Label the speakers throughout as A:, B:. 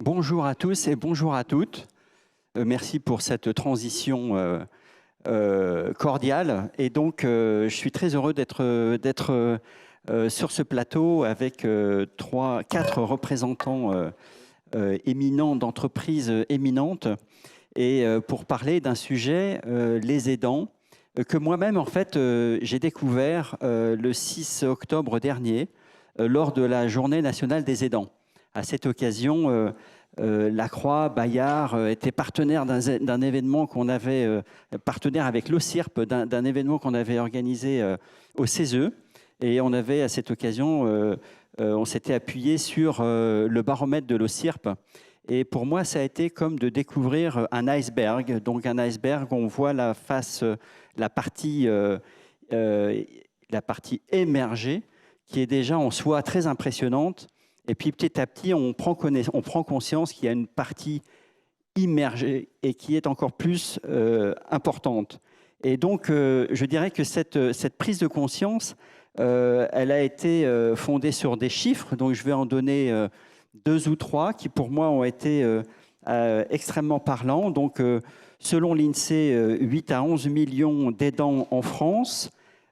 A: Bonjour à tous et bonjour à toutes. Merci pour cette transition cordiale. Et donc, je suis très heureux d'être sur ce plateau avec quatre représentants éminents d'entreprises éminentes et pour parler d'un sujet, les aidants, que moi-même, en fait, j'ai découvert le 6 octobre dernier lors de la Journée nationale des aidants. À cette occasion, la Croix, Bayard était partenaire d'un événement qu'on avait, partenaire avec l'OCIRP, d'un événement qu'on avait organisé au CESE. Et on avait, à cette occasion, on s'était appuyé sur le baromètre de l'OCIRP. Et pour moi, ça a été comme de découvrir un iceberg. Donc un iceberg, on voit la face, la partie émergée, qui est déjà en soi très impressionnante. Et puis petit à petit, on prend conscience qu'il y a une partie immergée et qui est encore plus importante. Et donc, je dirais que cette prise de conscience, elle a été fondée sur des chiffres. Donc, je vais en donner deux ou trois qui, pour moi, ont été extrêmement parlants. Donc, selon l'INSEE, 8 à 11 millions d'aidants en France.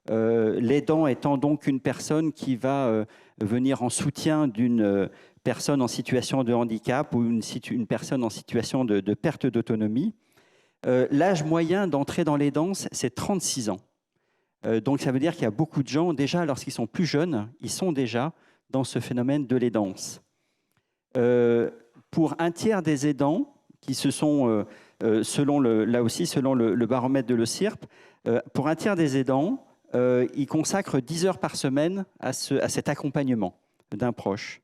A: L'aidant étant donc une personne qui va venir en soutien d'une personne en situation de handicap ou une personne en situation de perte d'autonomie. L'âge moyen d'entrer dans l'aidance, c'est 36 ans. Donc ça veut dire qu'il y a beaucoup de gens, déjà lorsqu'ils sont plus jeunes, ils sont déjà dans ce phénomène de l'aidance. Pour un tiers des aidants, qui se sont, là aussi selon le baromètre de l'OCIRP, pour un tiers des aidants, ils consacrent 10 heures par semaine à cet accompagnement d'un proche.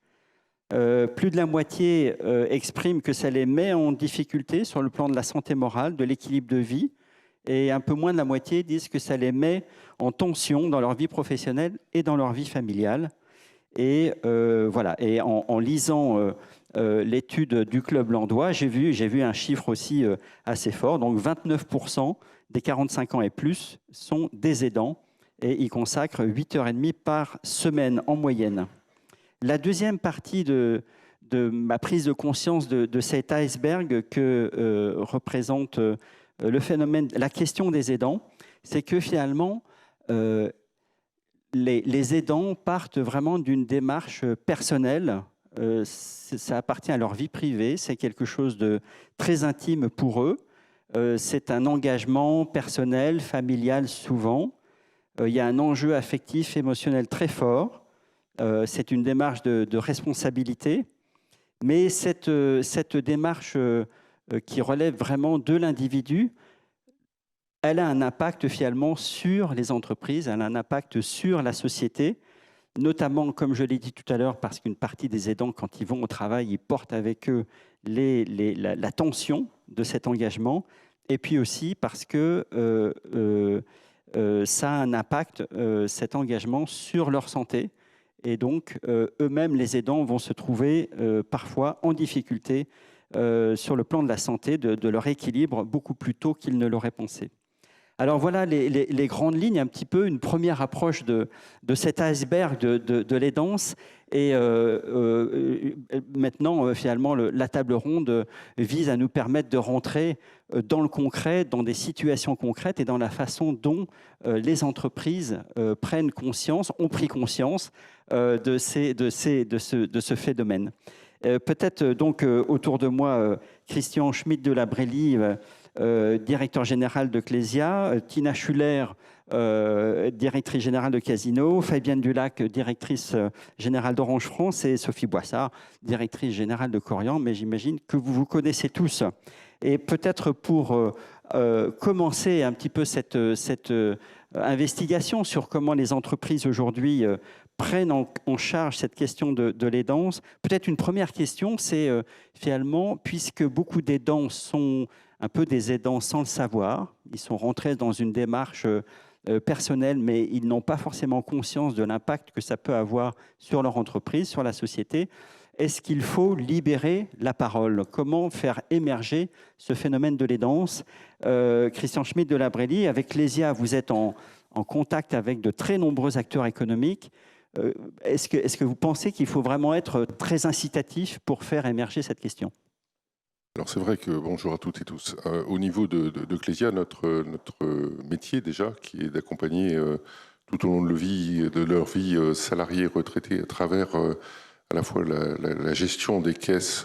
A: Plus de la moitié expriment que ça les met en difficulté sur le plan de la santé morale, de l'équilibre de vie, et un peu moins de la moitié disent que ça les met en tension dans leur vie professionnelle et dans leur vie familiale. Et voilà. Et en lisant l'étude du Club Landois, j'ai vu un chiffre aussi assez fort. Donc 29% des 45 ans et plus sont des aidants et ils consacrent 8h30 par semaine en moyenne. La deuxième partie de ma prise de conscience de cet iceberg que représente le phénomène, la question des aidants, c'est que finalement, les aidants partent vraiment d'une démarche personnelle. Ça appartient à leur vie privée, c'est quelque chose de très intime pour eux. C'est un engagement personnel, familial souvent. Il y a un enjeu affectif, émotionnel très fort. C'est une démarche de responsabilité. Mais cette démarche qui relève vraiment de l'individu, elle a un impact finalement sur les entreprises, elle a un impact sur la société, notamment, comme je l'ai dit tout à l'heure, parce qu'une partie des aidants, quand ils vont au travail, ils portent avec eux la tension de cet engagement, et puis aussi parce que ça a un impact, cet engagement, sur leur santé. Et donc, eux-mêmes, les aidants, vont se trouver parfois en difficulté sur le plan de la santé, de leur équilibre, beaucoup plus tôt qu'ils ne l'auraient pensé. Alors voilà les grandes lignes, un petit peu une première approche de cet iceberg de l'aidance. Et maintenant, finalement, la table ronde vise à nous permettre de rentrer dans le concret, dans des situations concrètes et dans la façon dont les entreprises prennent conscience, ont pris conscience de ce phénomène. Peut-être donc autour de moi, Christian Schmitt de la Brélie, directeur général de Clésia, Tina Schuller, directrice générale de Casino, Fabienne Dulac, directrice générale d'Orange France, et Sophie Boissard, directrice générale de Corian, mais j'imagine que vous vous connaissez tous. Et peut-être pour commencer un petit peu cette investigation sur comment les entreprises aujourd'hui prennent en charge cette question de l'aidance, peut-être une première question, c'est finalement, puisque beaucoup d'aidants sont un peu des aidants sans le savoir, ils sont rentrés dans une démarche personnelle, mais ils n'ont pas forcément conscience de l'impact que ça peut avoir sur leur entreprise, sur la société. Est-ce qu'il faut libérer la parole? Comment faire émerger ce phénomène de l'aidance? Christian Schmitt de la Brélie, avec Clésia, vous êtes en contact avec de très nombreux acteurs économiques. Est-ce que vous pensez qu'il faut vraiment être très incitatif pour faire émerger cette question?
B: Alors c'est vrai que, bonjour à toutes et tous, au niveau de Clésia, notre métier déjà, qui est d'accompagner tout au long de leur vie salariés, retraités, à travers à la fois la gestion des caisses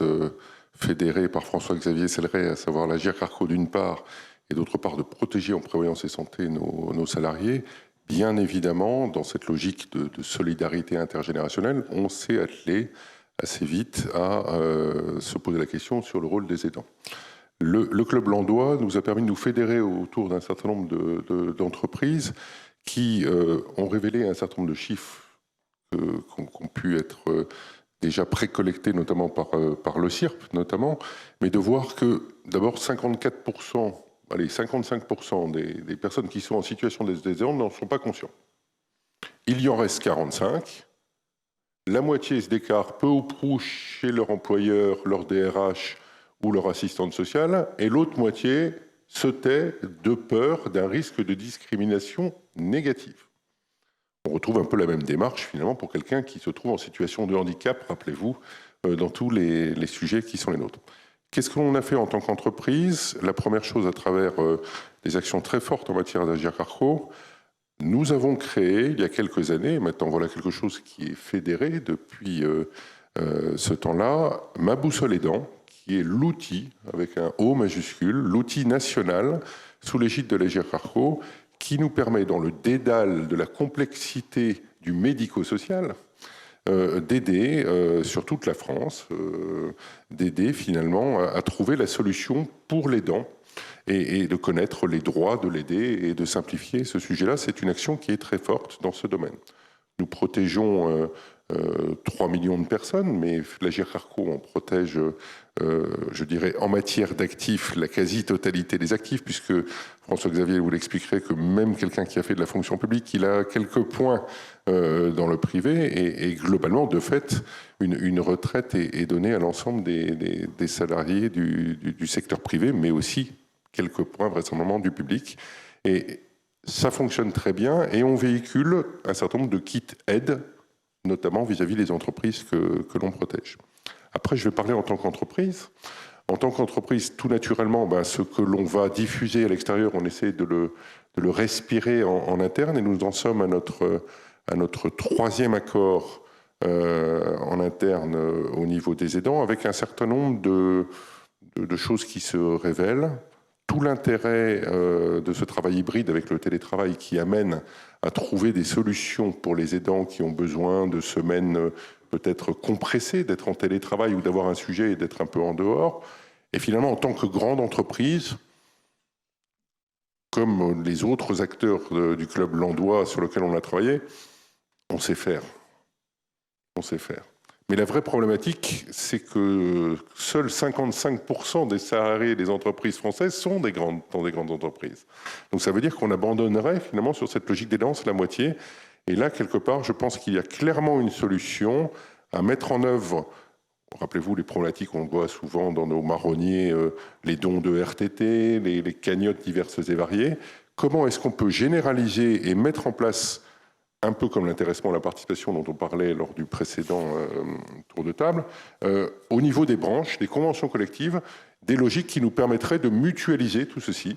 B: fédérées par François-Xavier Selleret, à savoir la GIRC-ARCO d'une part, et d'autre part de protéger en prévoyance et santé nos salariés. Bien évidemment, dans cette logique de solidarité intergénérationnelle, on s'est attelé assez vite à se poser la question sur le rôle des aidants. Le Club Landois nous a permis de nous fédérer autour d'un certain nombre d'entreprises qui ont révélé un certain nombre de chiffres qui ont pu être déjà précollectés, notamment par le CIRP, notamment, mais de voir que d'abord 54%, allez, 55% des personnes qui sont en situation d'aidant n'en sont pas conscients. Il y en reste 45%. La moitié se déclare peu ou prou chez leur employeur, leur DRH ou leur assistante sociale, et l'autre moitié se tait de peur d'un risque de discrimination négative. On retrouve un peu la même démarche finalement pour quelqu'un qui se trouve en situation de handicap, rappelez-vous, dans tous les sujets qui sont les nôtres. Qu'est-ce que l'on a fait en tant qu'entreprise? La première chose, à travers des actions très fortes en matière d'Agir-Carco, nous avons créé, il y a quelques années, maintenant voilà quelque chose qui est fédéré depuis ce temps-là, Ma Boussole Aidant, qui est l'outil, avec un O majuscule, l'outil national sous l'égide de l'Agir-Carco, qui nous permet, dans le dédale de la complexité du médico-social, d'aider sur toute la France, d'aider finalement à trouver la solution pour l'aidant, et de connaître les droits de l'aider et de simplifier ce sujet-là. C'est une action qui est très forte dans ce domaine. Nous protégeons 3 millions de personnes, mais l'Agir-Carco en protège, je dirais, en matière d'actifs, la quasi-totalité des actifs, puisque François-Xavier vous l'expliquerait que même quelqu'un qui a fait de la fonction publique, il a quelques points dans le privé, et globalement, de fait, une retraite est donnée à l'ensemble des salariés du secteur privé, mais aussi quelques points vraisemblablement du public. Et ça fonctionne très bien, et on véhicule un certain nombre de kits aides, notamment vis-à-vis des entreprises que l'on protège. Après, je vais parler en tant qu'entreprise. En tant qu'entreprise, tout naturellement, ce que l'on va diffuser à l'extérieur, on essaie de le respirer en interne, et nous en sommes à notre troisième accord en interne au niveau des aidants, avec un certain nombre de choses qui se révèlent. Tout l'intérêt de ce travail hybride avec le télétravail qui amène à trouver des solutions pour les aidants qui ont besoin de semaines peut-être compressées, d'être en télétravail ou d'avoir un sujet et d'être un peu en dehors. Et finalement, en tant que grande entreprise, comme les autres acteurs du Club Landois sur lequel on a travaillé, on sait faire. On sait faire. Mais la vraie problématique, c'est que seuls 55% des salariés des entreprises françaises sont dans des grandes entreprises. Donc ça veut dire qu'on abandonnerait finalement sur cette logique d'aidance la moitié. Et là, quelque part, je pense qu'il y a clairement une solution à mettre en œuvre. Rappelez-vous les problématiques qu'on voit souvent dans nos marronniers, les dons de RTT, les cagnottes diverses et variées. Comment est-ce qu'on peut généraliser et mettre en place, un peu comme l'intéressement et la participation dont on parlait lors du précédent tour de table, au niveau des branches, des conventions collectives, des logiques qui nous permettraient de mutualiser tout ceci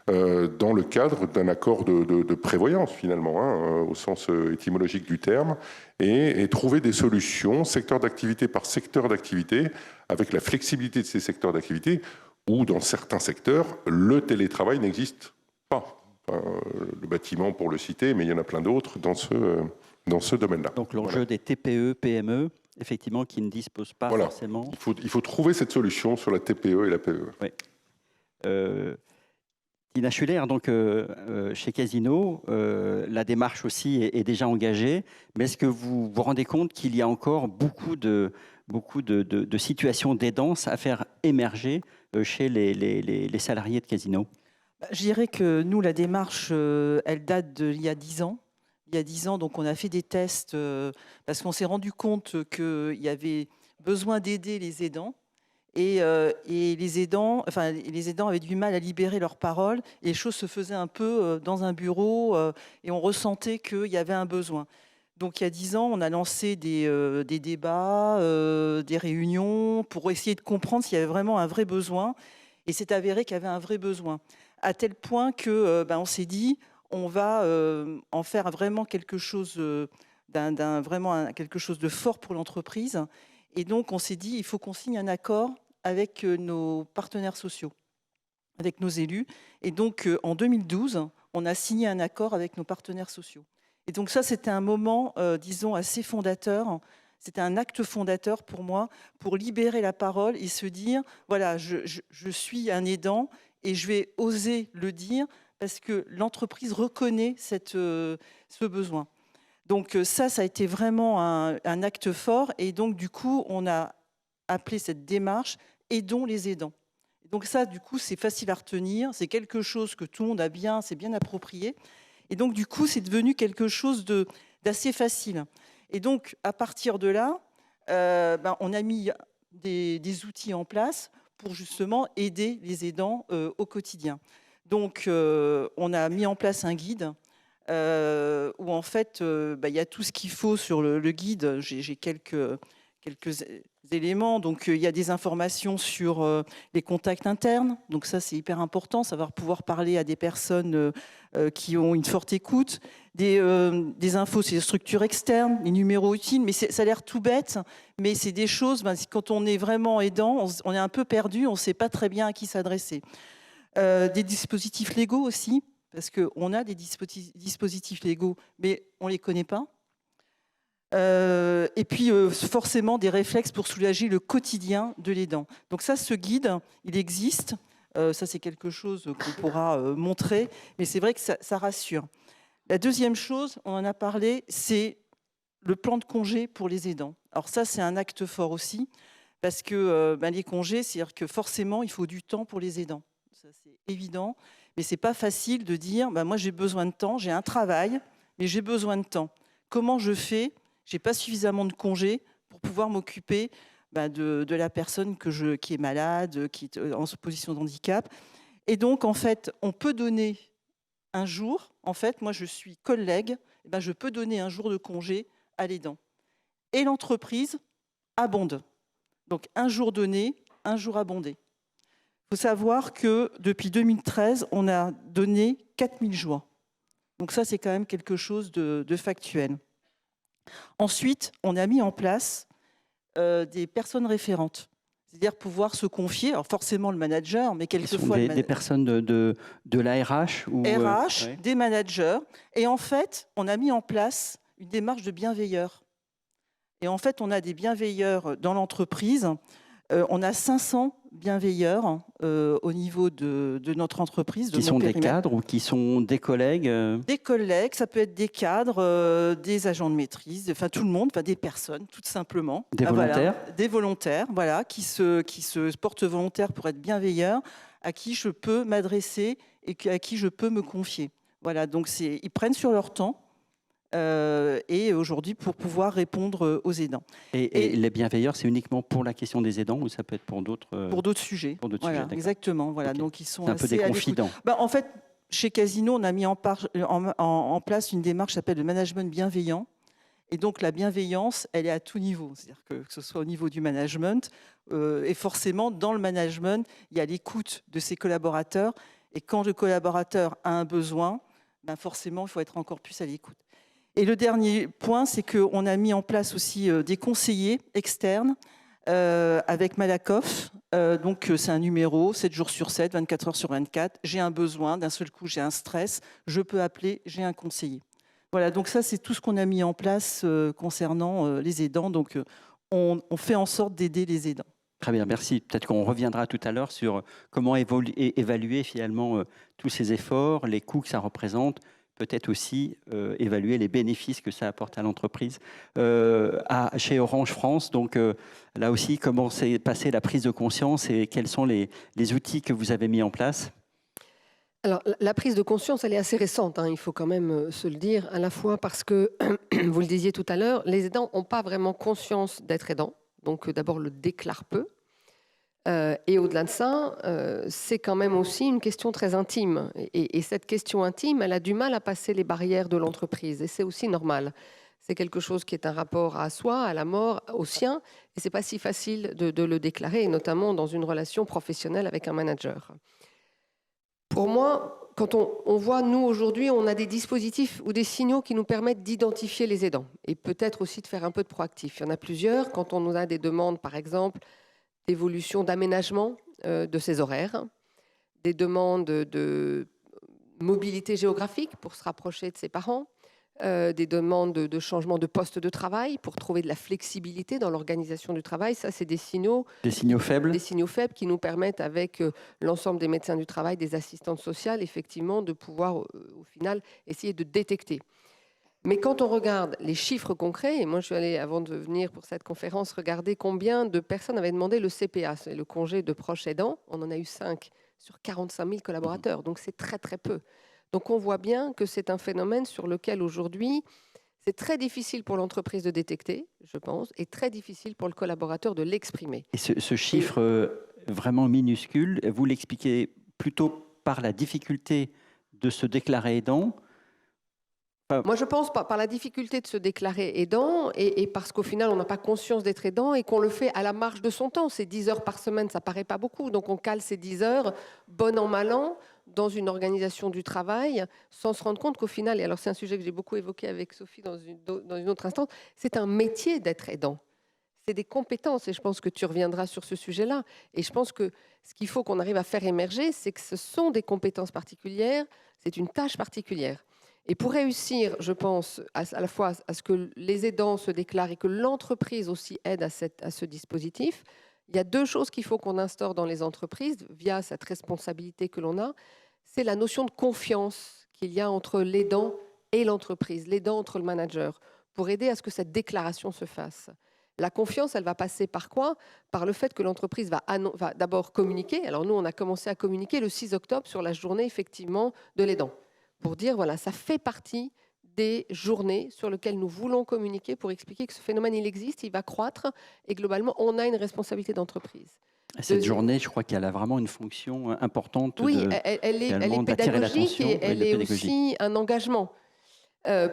B: dans le cadre d'un accord de prévoyance finalement, au sens étymologique du terme, et trouver des solutions secteur d'activité par secteur d'activité, avec la flexibilité de ces secteurs d'activité, où dans certains secteurs, le télétravail n'existe pas. Le bâtiment pour le citer, mais il y en a plein d'autres dans ce domaine-là.
A: Donc l'enjeu des TPE, PME, effectivement, qui ne disposent pas forcément...
B: Il faut trouver cette solution sur la TPE et la PME.
A: Oui. Tina Schuller, donc chez Casino, la démarche aussi est déjà engagée, mais est-ce que vous vous rendez compte qu'il y a encore beaucoup de situations d'aidance à faire émerger chez les salariés de Casino?
C: Je dirais que nous, la démarche, elle date d'il y a 10 ans. Il y a 10 ans, donc on a fait des tests parce qu'on s'est rendu compte qu'il y avait besoin d'aider les aidants. Et les aidants avaient du mal à libérer leurs paroles. Et les choses se faisaient un peu dans un bureau et on ressentait qu'il y avait un besoin. Donc il y a 10 ans, on a lancé des débats, des réunions pour essayer de comprendre s'il y avait vraiment un vrai besoin. Et c'est avéré qu'il y avait un vrai besoin. À tel point que on s'est dit, on va en faire vraiment quelque chose, quelque chose de fort pour l'entreprise. Et donc on s'est dit, il faut qu'on signe un accord avec nos partenaires sociaux, avec nos élus. Et donc en 2012, on a signé un accord avec nos partenaires sociaux. Et donc ça, c'était un moment, disons, assez fondateur. C'était un acte fondateur pour moi, pour libérer la parole et se dire, voilà, je suis un aidant et je vais oser le dire parce que l'entreprise reconnaît ce besoin. Donc ça a été vraiment un acte fort. Et donc, du coup, on a appelé cette démarche « Aidons les aidants ». Donc ça, du coup, c'est facile à retenir. C'est quelque chose que tout le monde s'est bien approprié. Et donc, du coup, c'est devenu quelque chose d'assez facile. Et donc, à partir de là, on a mis des outils en place pour justement aider les aidants au quotidien. Donc, on a mis en place un guide où, en fait, il y a tout ce qu'il faut sur le guide. J'ai quelques éléments. Donc, il y a des informations sur les contacts internes. Donc, ça, c'est hyper important, savoir pouvoir parler à des personnes qui ont une forte écoute. Des infos sur les structures externes, les numéros utiles. Mais ça a l'air tout bête, mais c'est des choses, quand on est vraiment aidant, on est un peu perdu, on ne sait pas très bien à qui s'adresser. Des dispositifs légaux aussi, parce qu'on a des dispositifs légaux, mais on ne les connaît pas. Et puis forcément des réflexes pour soulager le quotidien de l'aidant. Donc ça, ce guide, il existe. Ça, c'est quelque chose qu'on pourra montrer, mais c'est vrai que ça rassure. La deuxième chose, on en a parlé, c'est le plan de congé pour les aidants. Alors ça, c'est un acte fort aussi, parce que les congés, c'est-à-dire que forcément, il faut du temps pour les aidants. Ça, c'est évident, mais c'est pas facile de dire, moi, j'ai besoin de temps, j'ai un travail, mais j'ai besoin de temps. Comment je fais ? J'ai pas suffisamment de congés pour pouvoir m'occuper de la personne qui est malade, qui est en position de handicap. Et donc, en fait, on peut donner un jour. En fait, moi, je suis collègue, je peux donner un jour de congé à l'aidant. Et l'entreprise abonde. Donc, un jour donné, un jour abondé. Il faut savoir que depuis 2013, on a donné 4000 jours. Donc ça, c'est quand même quelque chose de factuel. Ensuite, on a mis en place des personnes référentes, c'est-à-dire pouvoir se confier, alors forcément le manager, mais quelquefois...
A: Des personnes de la RH ou,
C: RH,
A: ouais.
C: Des managers. Et en fait, on a mis en place une démarche de bienveilleurs. Et en fait, on a des bienveilleurs dans l'entreprise. On a 500 bienveilleurs au niveau de notre entreprise.
A: Qui sont des cadres ou qui sont des collègues
C: Des collègues, ça peut être des cadres, des agents de maîtrise, enfin tout le monde, des personnes, tout simplement.
A: Des volontaires.
C: Voilà, des volontaires, voilà, qui se portent volontaires pour être bienveilleurs, à qui je peux m'adresser et à qui je peux me confier. Voilà, donc ils prennent sur leur temps. Et aujourd'hui pour pouvoir répondre aux aidants.
A: Et les bienveilleurs, c'est uniquement pour la question des aidants ou ça peut être pour d'autres
C: sujets.
A: Pour d'autres
C: voilà,
A: sujets,
C: exactement. Voilà,
A: okay.
C: Donc ils sont
A: un peu des confidents.
C: En fait, chez Casino, on a mis en place une démarche qui s'appelle le management bienveillant. Et donc la bienveillance, elle est à tout niveau. C'est-à-dire que ce soit au niveau du management, et forcément dans le management, il y a l'écoute de ses collaborateurs. Et quand le collaborateur a un besoin, forcément, il faut être encore plus à l'écoute. Et le dernier point, c'est qu'on a mis en place aussi des conseillers externes avec Malakoff. Donc, c'est un numéro, 7 jours sur 7, 24 heures sur 24. J'ai un besoin, d'un seul coup, j'ai un stress, je peux appeler, j'ai un conseiller. Voilà, donc ça, c'est tout ce qu'on a mis en place concernant les aidants. Donc, on fait en sorte d'aider les aidants.
A: Très bien, merci. Peut-être qu'on reviendra tout à l'heure sur comment évaluer finalement tous ces efforts, les coûts que ça représente, peut-être aussi évaluer les bénéfices que ça apporte à l'entreprise. Chez Orange France, donc là aussi, comment s'est passée la prise de conscience et quels sont les outils que vous avez mis en place ?
D: Alors, la prise de conscience, elle est assez récente, il faut quand même se le dire, à la fois parce que, vous le disiez tout à l'heure, les aidants n'ont pas vraiment conscience d'être aidants, donc d'abord le déclarent peu. Et au-delà de ça, c'est quand même aussi une question très intime. Et cette question intime, elle a du mal à passer les barrières de l'entreprise. Et c'est aussi normal. C'est quelque chose qui est un rapport à soi, à la mort, au sien, et c'est pas si facile de le déclarer, et notamment dans une relation professionnelle avec un manager. Pour moi, quand on voit, nous, aujourd'hui, on a des dispositifs ou des signaux qui nous permettent d'identifier les aidants et peut-être aussi de faire un peu de proactif. Il y en a plusieurs. Quand on nous a des demandes, par exemple, d'évolution, d'aménagement de ses horaires, des demandes de mobilité géographique pour se rapprocher de ses parents, des demandes de changement de poste de travail pour trouver de la flexibilité dans l'organisation du travail. Ça, c'est des signaux
A: faibles.
D: Des signaux faibles qui nous permettent, avec l'ensemble des médecins du travail, des assistantes sociales, effectivement, de pouvoir, au final, essayer de détecter. Mais quand on regarde les chiffres concrets, et moi je suis allée, avant de venir pour cette conférence, regarder combien de personnes avaient demandé le CPA, c'est le congé de proche aidant. On en a eu 5 sur 45 000 collaborateurs, donc c'est très très peu. Donc on voit bien que c'est un phénomène sur lequel aujourd'hui, c'est très difficile pour l'entreprise de détecter, je pense, et très difficile pour le collaborateur de l'exprimer.
A: Et ce chiffre vraiment minuscule, vous l'expliquez plutôt par la difficulté de se déclarer aidant?
D: Moi, je pense par la difficulté de se déclarer aidant et parce qu'au final, on n'a pas conscience d'être aidant et qu'on le fait à la marge de son temps. C'est 10 heures par semaine, ça ne paraît pas beaucoup. Donc, on cale ces 10 heures, bon an, mal an, dans une organisation du travail, sans se rendre compte qu'au final, et alors c'est un sujet que j'ai beaucoup évoqué avec Sophie dans une autre instance, c'est un métier d'être aidant. C'est des compétences et je pense que tu reviendras sur ce sujet-là. Et je pense que ce qu'il faut qu'on arrive à faire émerger, c'est que ce sont des compétences particulières, c'est une tâche particulière. Et pour réussir, je pense, à la fois à ce que les aidants se déclarent et que l'entreprise aussi aide à ce dispositif, il y a 2 choses qu'il faut qu'on instaure dans les entreprises via cette responsabilité que l'on a. C'est la notion de confiance qu'il y a entre l'aidant et l'entreprise, l'aidant entre le manager, pour aider à ce que cette déclaration se fasse. La confiance, elle va passer par quoi? Par le fait que l'entreprise va d'abord communiquer. Alors nous, on a commencé à communiquer le 6 octobre sur la journée, effectivement, de l'aidant, pour dire, voilà, ça fait partie des journées sur lesquelles nous voulons communiquer pour expliquer que ce phénomène, il existe, il va croître et globalement, on a une responsabilité d'entreprise.
A: Cette journée, je crois qu'elle a vraiment une fonction importante.
D: Oui, elle est pédagogique et elle est aussi un engagement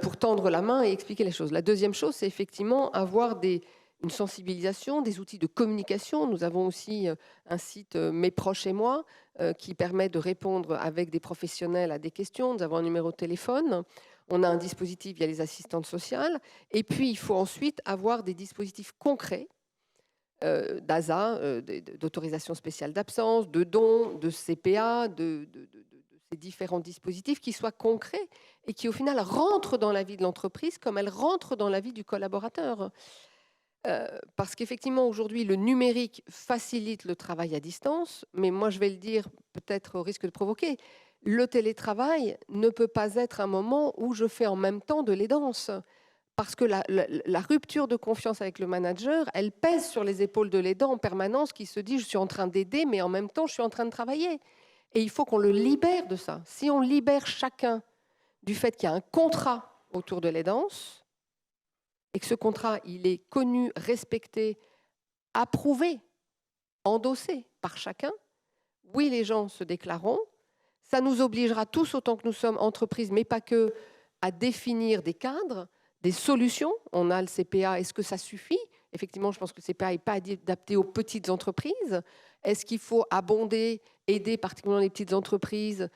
D: pour tendre la main et expliquer les choses. La deuxième chose, c'est effectivement avoir une sensibilisation, des outils de communication. Nous avons aussi un site Mes proches et moi qui permet de répondre avec des professionnels à des questions. Nous avons un numéro de téléphone. On a un dispositif via les assistantes sociales. Et puis, il faut ensuite avoir des dispositifs concrets d'ASA, d'autorisation spéciale d'absence, de dons, de CPA, de ces différents dispositifs qui soient concrets et qui, au final, rentrent dans la vie de l'entreprise comme elles rentrent dans la vie du collaborateur. Parce qu'effectivement, aujourd'hui, le numérique facilite le travail à distance, mais moi, je vais le dire peut-être au risque de provoquer, le télétravail ne peut pas être un moment où je fais en même temps de l'aidance. Parce que la rupture de confiance avec le manager, elle pèse sur les épaules de l'aidant en permanence qui se dit « je suis en train d'aider, mais en même temps, je suis en train de travailler ». Et il faut qu'on le libère de ça. Si on libère chacun du fait qu'il y a un contrat autour de l'aidance, et que ce contrat, il est connu, respecté, approuvé, endossé par chacun, oui, les gens se déclareront. Ça nous obligera tous, autant que nous sommes entreprises, mais pas que, à définir des cadres, des solutions. On a le CPA, est-ce que ça suffit? Effectivement, je pense que le CPA n'est pas adapté aux petites entreprises. Est-ce qu'il faut abonder, aider particulièrement les petites entreprises?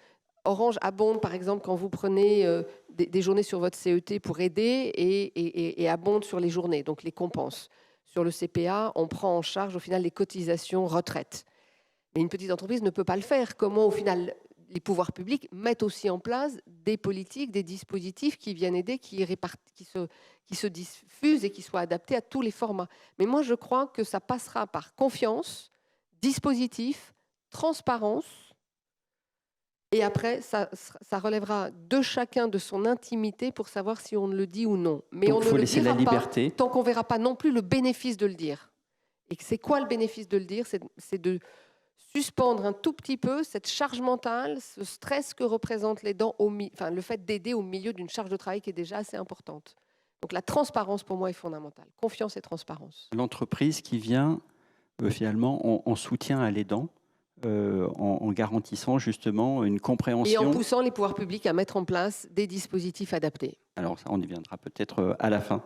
D: Orange abonde, par exemple, quand vous prenez des journées sur votre CET pour aider et abonde sur les journées, donc les compense. Sur le CPA, on prend en charge au final les cotisations retraite. Mais une petite entreprise ne peut pas le faire. Comment, au final, les pouvoirs publics mettent aussi en place des politiques, des dispositifs qui viennent aider, qui se diffusent et qui soient adaptés à tous les formats. Mais moi, je crois que ça passera par confiance, dispositif, transparence. Et après, ça relèvera de chacun de son intimité pour savoir si on le dit ou non. Mais
A: donc,
D: on ne le
A: laisser
D: dira
A: la liberté.
D: pas tant qu'on ne verra pas non plus le bénéfice de le dire. Et c'est quoi le bénéfice de le dire? C'est de suspendre un tout petit peu cette charge mentale, ce stress que représente l'aidant, le fait d'aider au milieu d'une charge de travail qui est déjà assez importante. Donc la transparence, pour moi, est fondamentale. Confiance et transparence.
A: L'entreprise qui vient finalement en soutien à l'aidant, en garantissant justement une
D: Et en
A: compréhension.
D: poussant les pouvoirs publics à mettre en place des dispositifs adaptés.
A: Alors ça, on y viendra peut-être à la fin.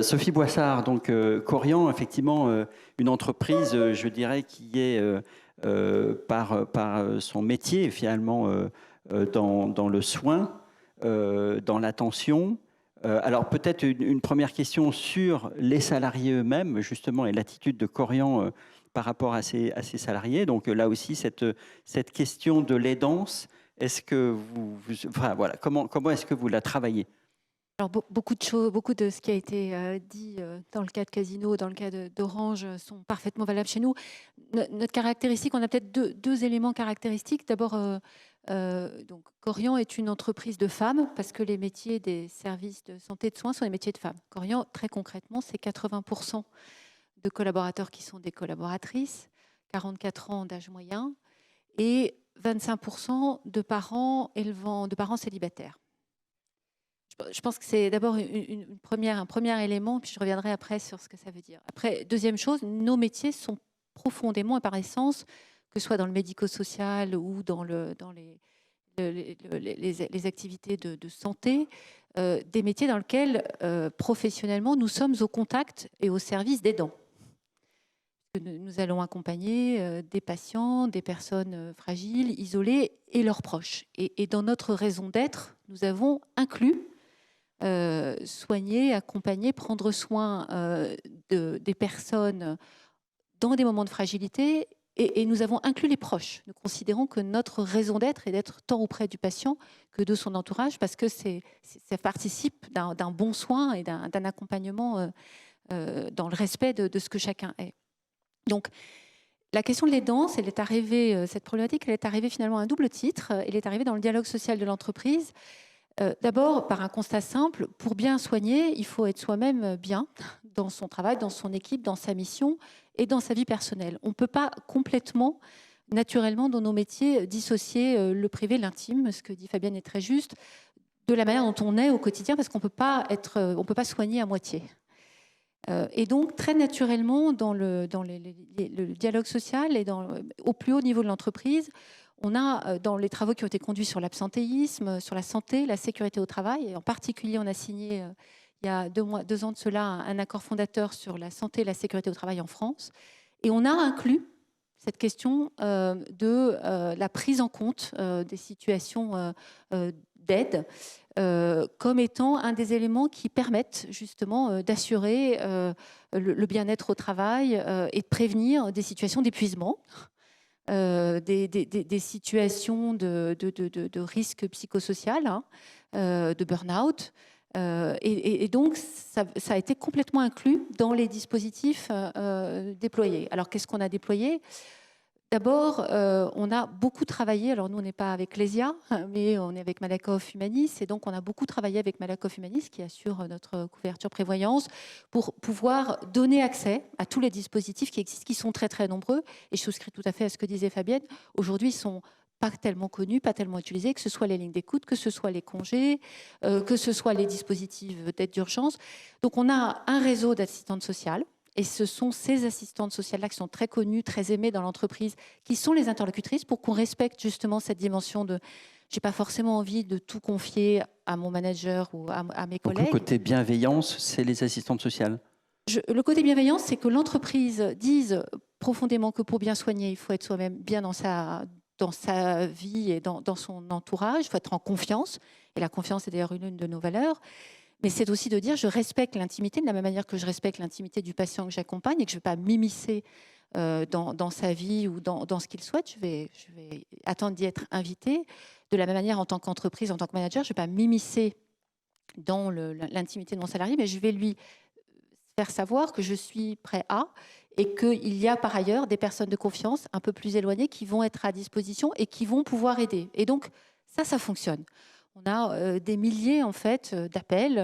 A: Sophie Boissard, donc Corian, effectivement, une entreprise, je dirais, qui est par son métier finalement dans le soin, dans l'attention. Alors peut-être une première question sur les salariés eux-mêmes, justement, et l'attitude de Corian par rapport à ses salariés. Donc là aussi, cette question de l'aidance, est-ce que enfin, voilà, comment est-ce que vous la travaillez?
E: Alors, beaucoup de choses, beaucoup de ce qui a été dit dans le cas de Casino, dans le cas d'Orange, sont parfaitement valables chez nous. Notre caractéristique, on a peut-être deux éléments caractéristiques. D'abord, donc Corian est une entreprise de femmes parce que les métiers des services de santé et de soins sont des métiers de femmes. Corian, très concrètement, c'est 80% de collaborateurs qui sont des collaboratrices, 44 ans d'âge moyen et 25% de parents célibataires. Je pense que c'est d'abord un premier élément, puis je reviendrai après sur ce que ça veut dire. Après, deuxième chose, nos métiers sont profondément, et par essence, que ce soit dans le médico-social ou dans les activités de santé, des métiers dans lesquels, professionnellement, nous sommes au contact et au service d'aidants. Nous allons accompagner des patients, des personnes fragiles, isolées et leurs proches. Et dans notre raison d'être, nous avons inclus soigner, accompagner, prendre soin des personnes dans des moments de fragilité et nous avons inclus les proches. Nous considérons que notre raison d'être est d'être tant auprès du patient que de son entourage parce que ça participe d'un bon soin et d'un accompagnement dans le respect de ce que chacun est. Donc, la question de l'aidance, cette problématique, elle est arrivée finalement à un double titre. Elle est arrivée dans le dialogue social de l'entreprise. D'abord, par un constat simple, pour bien soigner, il faut être soi-même bien dans son travail, dans son équipe, dans sa mission et dans sa vie personnelle. On ne peut pas complètement, naturellement, dans nos métiers, dissocier le privé, l'intime, ce que dit Fabienne est très juste, de la manière dont on est au quotidien, parce qu'on ne peut pas soigner à moitié. Et donc, très naturellement, dans le dialogue social et au plus haut niveau de l'entreprise, on a, dans les travaux qui ont été conduits sur l'absentéisme, sur la santé, la sécurité au travail, et en particulier, on a signé, il y a 2 ans de cela, un accord fondateur sur la santé et la sécurité au travail en France. Et on a inclus cette question de la prise en compte des situations d'aide comme étant un des éléments qui permettent justement d'assurer le bien-être au travail et de prévenir des situations d'épuisement. Des situations de risque psychosocial, de burn-out. Et donc, ça a été complètement inclus dans les dispositifs déployés. Alors, qu'est-ce qu'on a déployé ? D'abord, on a beaucoup travaillé, alors nous on n'est pas avec Lesia, mais on est avec Malakoff Humanis, et donc on a beaucoup travaillé avec Malakoff Humanis qui assure notre couverture prévoyance pour pouvoir donner accès à tous les dispositifs qui existent, qui sont très très nombreux, et je souscris tout à fait à ce que disait Fabienne. Aujourd'hui, ils sont pas tellement connus, pas tellement utilisés, que ce soit les lignes d'écoute, que ce soit les congés, que ce soit les dispositifs d'aide d'urgence. Donc on a un réseau d'assistantes sociales. Et ce sont ces assistantes sociales-là qui sont très connues, très aimées dans l'entreprise, qui sont les interlocutrices pour qu'on respecte justement cette dimension de « j'ai pas forcément envie de tout confier à mon manager ou à mes collègues ».
A: Donc le côté bienveillance, c'est les assistantes sociales.
E: Le côté bienveillance, c'est que l'entreprise dise profondément que pour bien soigner, il faut être soi-même bien dans sa vie et dans son entourage, il faut être en confiance. Et la confiance est d'ailleurs une de nos valeurs. Mais c'est aussi de dire je respecte l'intimité de la même manière que je respecte l'intimité du patient que j'accompagne et que je ne vais pas m'immiscer dans sa vie ou dans ce qu'il souhaite. Je vais attendre d'y être invité. De la même manière, en tant qu'entreprise, en tant que manager, je ne vais pas m'immiscer dans l'intimité de mon salarié, mais je vais lui faire savoir que je suis prêt à et qu'il y a par ailleurs des personnes de confiance un peu plus éloignées qui vont être à disposition et qui vont pouvoir aider. Et donc, ça fonctionne. On a des milliers en fait d'appels,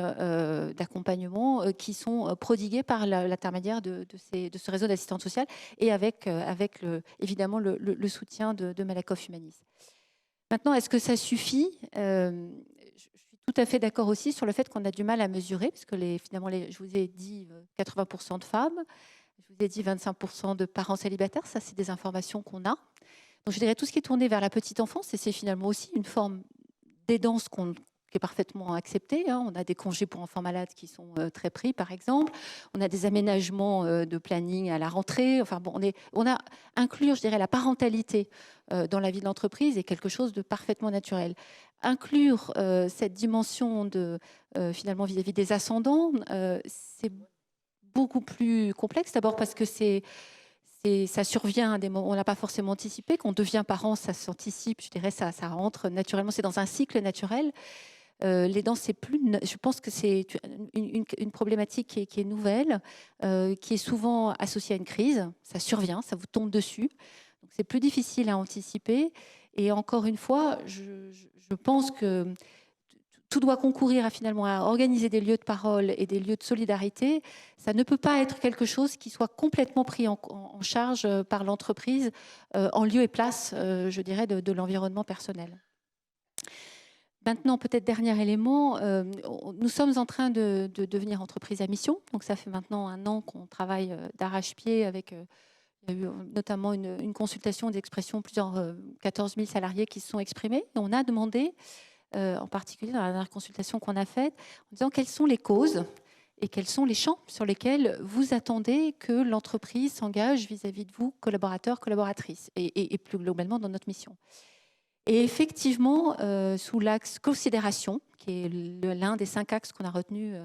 E: d'accompagnements qui sont prodigués par l'intermédiaire de ce réseau d'assistantes sociales et avec évidemment le soutien de Malakoff Humanis. Maintenant, est-ce que ça suffit ? Je suis tout à fait d'accord aussi sur le fait qu'on a du mal à mesurer, parce que je vous ai dit 80% de femmes, je vous ai dit 25% de parents célibataires, ça c'est des informations qu'on a. Donc je dirais tout ce qui est tourné vers la petite enfance, et c'est finalement aussi une forme d'aidance qui est parfaitement acceptée. On a des congés pour enfants malades qui sont très pris, par exemple. On a des aménagements de planning à la rentrée. Enfin bon, on a inclure, je dirais, la parentalité dans la vie de l'entreprise est quelque chose de parfaitement naturel. Inclure cette dimension de finalement vis-à-vis des ascendants, c'est beaucoup plus complexe. D'abord parce que ça survient à des moments, on n'a pas forcément anticipé. Quand on devient parent, ça s'anticipe, je dirais, ça rentre naturellement, c'est dans un cycle naturel. L'aidance, je pense que c'est une problématique qui est nouvelle, qui est souvent associée à une crise. Ça survient, ça vous tombe dessus. Donc c'est plus difficile à anticiper. Et encore une fois, je pense que tout doit concourir finalement à organiser des lieux de parole et des lieux de solidarité. Ça ne peut pas être quelque chose qui soit complètement pris en charge par l'entreprise en lieu et place, je dirais, de l'environnement personnel. Maintenant, peut-être dernier élément, nous sommes en train de devenir entreprise à mission. Donc ça fait maintenant 1 an qu'on travaille d'arrache-pied avec... il y a eu notamment une consultation d'expression, plusieurs 14 000 salariés qui se sont exprimés. Et on a demandé, en particulier dans la dernière consultation qu'on a faite, en disant quelles sont les causes et quels sont les champs sur lesquels vous attendez que l'entreprise s'engage vis-à-vis de vous, collaborateurs, collaboratrices, et plus globalement dans notre mission. Et effectivement, sous l'axe considération, qui est l'un des 5 axes qu'on a retenus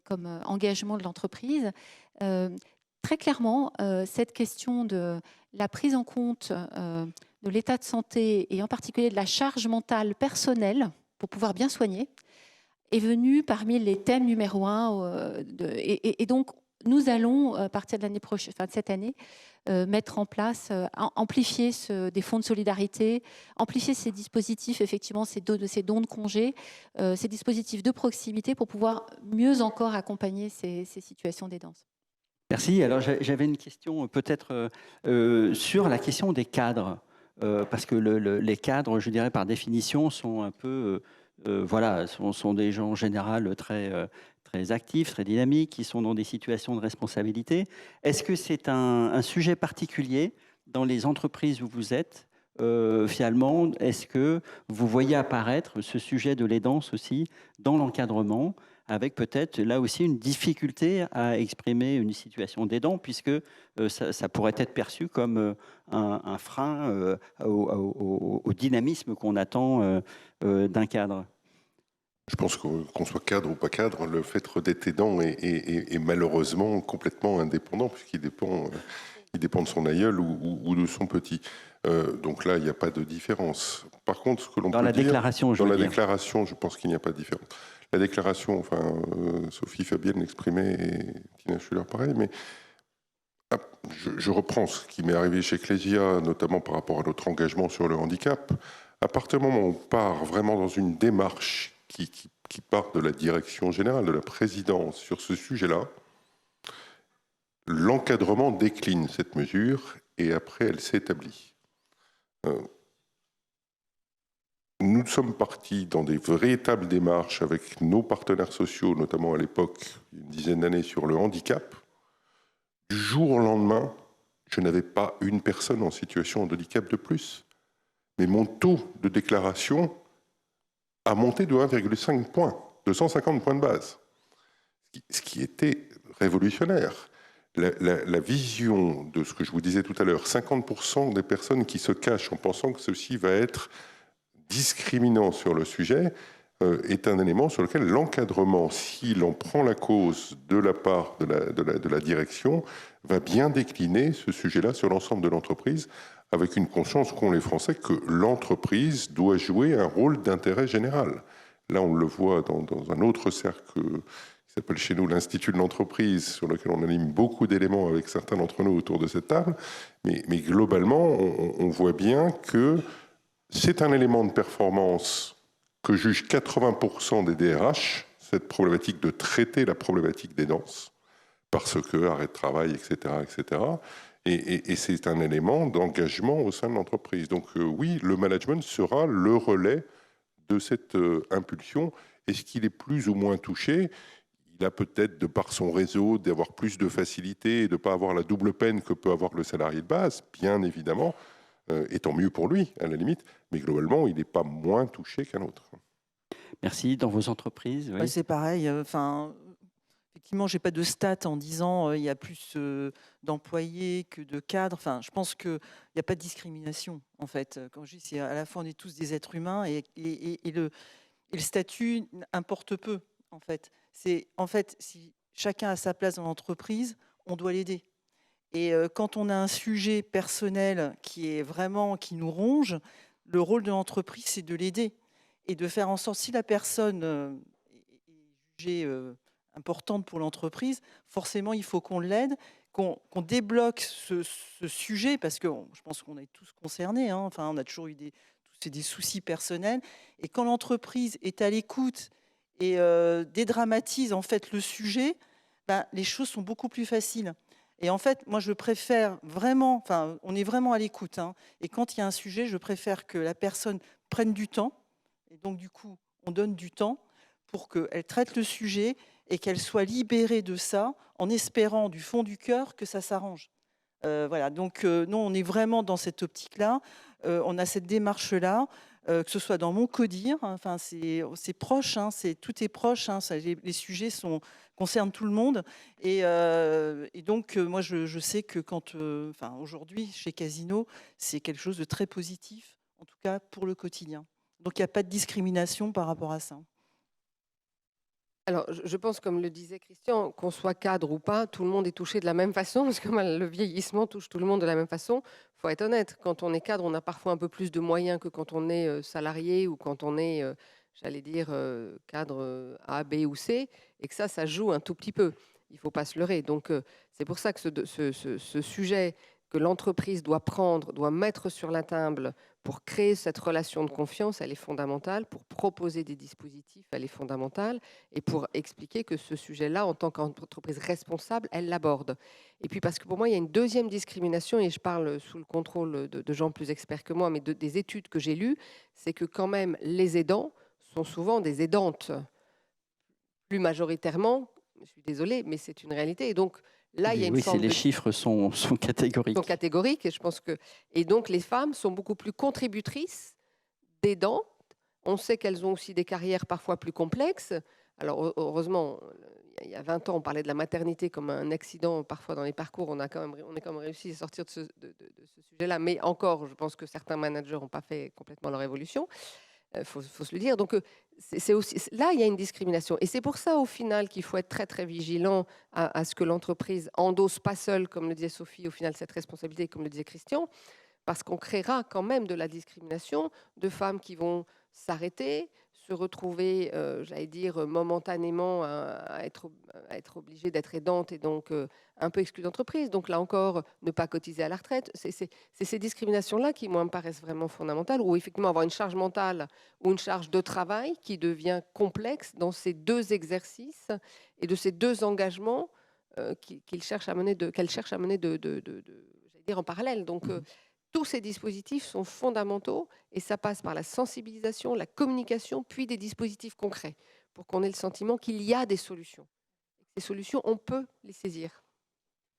E: comme engagement de l'entreprise, très clairement, cette question de la prise en compte de l'état de santé et en particulier de la charge mentale personnelle pour pouvoir bien soigner est venue parmi les thèmes numéro 1. Et donc, nous allons, à partir de l'année prochaine, enfin de cette année, mettre en place, amplifier des fonds de solidarité, amplifier ces dispositifs, effectivement, ces dons de congés, ces dispositifs de proximité pour pouvoir mieux encore accompagner ces situations d'aidance.
A: Merci. Alors j'avais une question peut-être sur la question des cadres, parce que les cadres, je dirais par définition, sont un peu, voilà, sont des gens en général très actifs, très dynamiques, qui sont dans des situations de responsabilité. Est-ce que c'est un sujet particulier dans les entreprises où vous êtes finalement? Est-ce que vous voyez apparaître ce sujet de l'aidance aussi dans l'encadrement, avec peut-être là aussi une difficulté à exprimer une situation d'aidant, puisque ça pourrait être perçu comme un frein au dynamisme qu'on attend d'un cadre?
B: Je pense qu'on soit cadre ou pas cadre, le fait d'être aidant est malheureusement complètement indépendant, puisqu'il dépend, de son aïeul ou de son petit. Donc là, il n'y a pas de différence. Par contre, ce que l'on peut dire... Dans la déclaration, je pense qu'il n'y a pas de différence. La déclaration, enfin, Sophie Fabienne l'exprimait et Tina Schuller pareil, mais je reprends ce qui m'est arrivé chez Clésia, notamment par rapport à notre engagement sur le handicap. À partir du moment où on part vraiment dans une démarche qui part de la direction générale, de la présidence sur ce sujet-là, l'encadrement décline cette mesure et après elle s'établit. Nous sommes partis dans des véritables démarches avec nos partenaires sociaux, notamment à l'époque, une dizaine d'années, sur le handicap. Du jour au lendemain, je n'avais pas une personne en situation de handicap de plus. Mais mon taux de déclaration a monté de 1,5 points, de 150 points de base. Ce qui était révolutionnaire. La vision de ce que je vous disais tout à l'heure, 50% des personnes qui se cachent en pensant que ceci va être discriminant sur le sujet, est un élément sur lequel l'encadrement, s'il en prend la cause de la part de la direction, va bien décliner ce sujet-là sur l'ensemble de l'entreprise, avec une conscience qu'ont les Français que l'entreprise doit jouer un rôle d'intérêt général. Là, on le voit dans un autre cercle qui s'appelle chez nous l'Institut de l'entreprise, sur lequel on anime beaucoup d'éléments avec certains d'entre nous autour de cette table. Mais globalement, on voit bien que c'est un élément de performance que jugent 80% des DRH, cette problématique de traiter la problématique d'aidance, parce que arrêt de travail, etc., etc. Et c'est un élément d'engagement au sein de l'entreprise. Donc oui, le management sera le relais de cette impulsion. Est-ce qu'il est plus ou moins touché? Il a peut-être, de par son réseau, d'avoir plus de facilité et de ne pas avoir la double peine que peut avoir le salarié de base, bien évidemment. et tant mieux pour lui, à la limite, mais globalement, il n'est pas moins touché qu'un autre.
A: Merci. Dans vos entreprises, oui.
C: C'est pareil. Effectivement, j'ai pas de stats en disant il y a plus d'employés que de cadres. Enfin, je pense qu'il n'y a pas de discrimination, en fait. Quand je dis, c'est à la fois, on est tous des êtres humains et le statut importe peu, en fait. En fait, si chacun a sa place dans l'entreprise, on doit l'aider. Et quand on a un sujet personnel qui nous ronge, le rôle de l'entreprise, c'est de l'aider et de faire en sorte, si la personne est jugée importante pour l'entreprise, forcément, il faut qu'on l'aide, qu'on débloque ce sujet, parce que je pense qu'on est tous concernés. Enfin, on a toujours eu des soucis personnels. Et quand l'entreprise est à l'écoute et dédramatise en fait le sujet, les choses sont beaucoup plus faciles. Et en fait, moi, je préfère vraiment, on est vraiment à l'écoute. Et quand il y a un sujet, je préfère que la personne prenne du temps. Et donc, du coup, on donne du temps pour qu'elle traite le sujet et qu'elle soit libérée de ça, en espérant du fond du cœur que ça s'arrange. Voilà. Donc, nous, on est vraiment dans cette optique-là. On a cette démarche-là, que ce soit dans mon codir. Enfin, c'est proche. Tout est proche. Les sujets concernent tout le monde. Et donc, moi, je sais que aujourd'hui, chez Casino, c'est quelque chose de très positif, en tout cas pour le quotidien. Donc, il n'y a pas de discrimination par rapport à ça.
D: Alors, je pense, comme le disait Christian, qu'on soit cadre ou pas, tout le monde est touché de la même façon, parce que le vieillissement touche tout le monde de la même façon. Il faut être honnête, quand on est cadre, on a parfois un peu plus de moyens que quand on est salarié ou quand on est, j'allais dire, cadre A, B ou C, et que ça joue un tout petit peu. Il ne faut pas se leurrer. Donc, c'est pour ça que ce sujet que l'entreprise doit prendre, doit mettre sur la table pour créer cette relation de confiance, elle est fondamentale. Pour proposer des dispositifs, elle est fondamentale. Et pour expliquer que ce sujet-là, en tant qu'entreprise responsable, elle l'aborde. Et puis parce que pour moi, il y a une deuxième discrimination, et je parle sous le contrôle de gens plus experts que moi, mais des études que j'ai lues, c'est que quand même les aidants sont souvent des aidantes. Plus majoritairement, je suis désolée, mais c'est une réalité. Et donc, là, il y a une forme
A: les chiffres sont catégoriques.
D: Sont catégoriques, et je pense que donc les femmes sont beaucoup plus contributrices d'aidants. On sait qu'elles ont aussi des carrières parfois plus complexes. Alors heureusement, il y a 20 ans, on parlait de la maternité comme un accident parfois dans les parcours. On est quand même réussi à sortir de ce sujet-là. Mais encore, je pense que certains managers n'ont pas fait complètement leur évolution. Faut se le dire. Donc, c'est aussi, là, il y a une discrimination. Et c'est pour ça, au final, qu'il faut être très, très vigilant à ce que l'entreprise endosse pas seule, comme le disait Sophie, au final, cette responsabilité, comme le disait Christian, parce qu'on créera quand même de la discrimination de femmes qui vont s'arrêter, se retrouver, j'allais dire, momentanément à être obligées d'être aidantes et donc un peu exclues d'entreprise. Donc là encore, ne pas cotiser à la retraite. C'est ces discriminations-là qui, moi, me paraissent vraiment fondamentales, ou effectivement avoir une charge mentale ou une charge de travail qui devient complexe dans ces deux exercices et de ces deux engagements qu'elle cherche à mener j'allais dire, en parallèle. Donc, tous ces dispositifs sont fondamentaux et ça passe par la sensibilisation, la communication, puis des dispositifs concrets pour qu'on ait le sentiment qu'il y a des solutions. Ces solutions, on peut les saisir.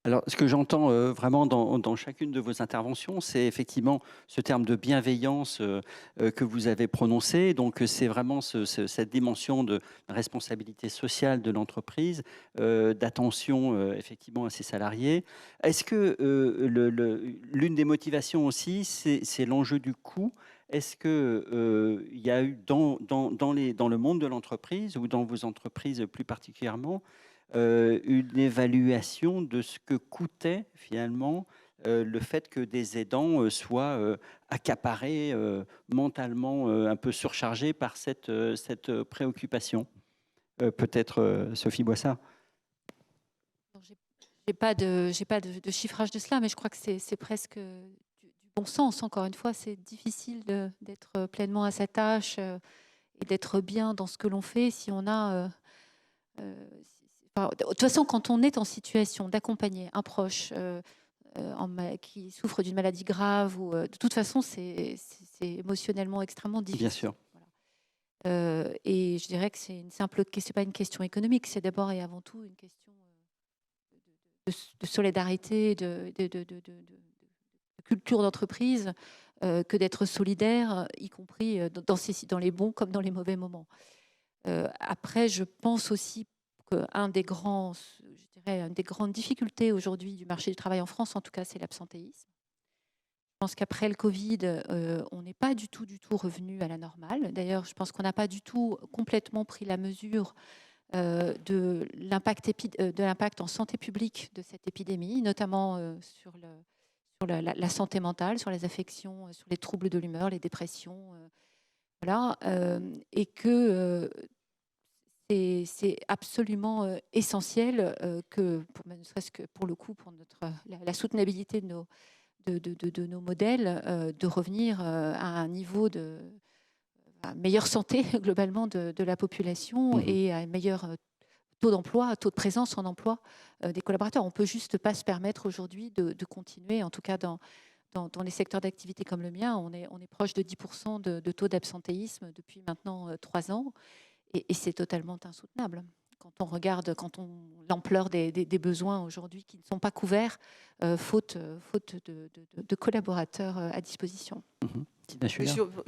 A: Alors, ce que j'entends vraiment dans chacune de vos interventions, c'est effectivement ce terme de bienveillance que vous avez prononcé. Donc, c'est vraiment cette dimension de responsabilité sociale de l'entreprise, d'attention effectivement à ses salariés. Est-ce que l'une des motivations aussi, c'est l'enjeu du coût? Est-ce qu'il y a eu dans le monde de l'entreprise ou dans vos entreprises plus particulièrement une évaluation de ce que coûtait finalement le fait que des aidants soient accaparés, mentalement un peu surchargés par cette préoccupation. Peut-être Sophie Boissard.
E: Je n'ai pas de chiffrage de cela, mais je crois que c'est presque du bon sens. Encore une fois, c'est difficile d'être pleinement à sa tâche et d'être bien dans ce que l'on fait si on a... de toute façon, quand on est en situation d'accompagner un proche qui souffre d'une maladie grave, ou, de toute façon, c'est émotionnellement extrêmement difficile.
A: Bien sûr.
E: Voilà. Et je dirais que c'est pas une question économique, c'est d'abord et avant tout une question de solidarité, de culture d'entreprise que d'être solidaire, y compris dans les bons comme dans les mauvais moments. Après, je pense aussi qu'une des grandes difficultés aujourd'hui du marché du travail en France, en tout cas, c'est l'absentéisme. Je pense qu'après le Covid, on n'est pas du tout revenu à la normale. D'ailleurs, je pense qu'on n'a pas du tout complètement pris la mesure de l'impact en santé publique de cette épidémie, notamment sur la santé mentale, sur les affections, sur les troubles de l'humeur, les dépressions. Voilà, et que c'est absolument essentiel que, ne serait-ce que pour le coup, pour la soutenabilité de nos modèles, de revenir à un niveau de meilleure santé globalement de la population et à un meilleur taux d'emploi, taux de présence en emploi des collaborateurs. On ne peut juste pas se permettre aujourd'hui de continuer, en tout cas dans les secteurs d'activité comme le mien, on est proche de 10% de taux d'absentéisme depuis maintenant 3 ans, et c'est totalement insoutenable. Quand on regarde l'ampleur des besoins aujourd'hui qui ne sont pas couverts, faute de collaborateurs à disposition.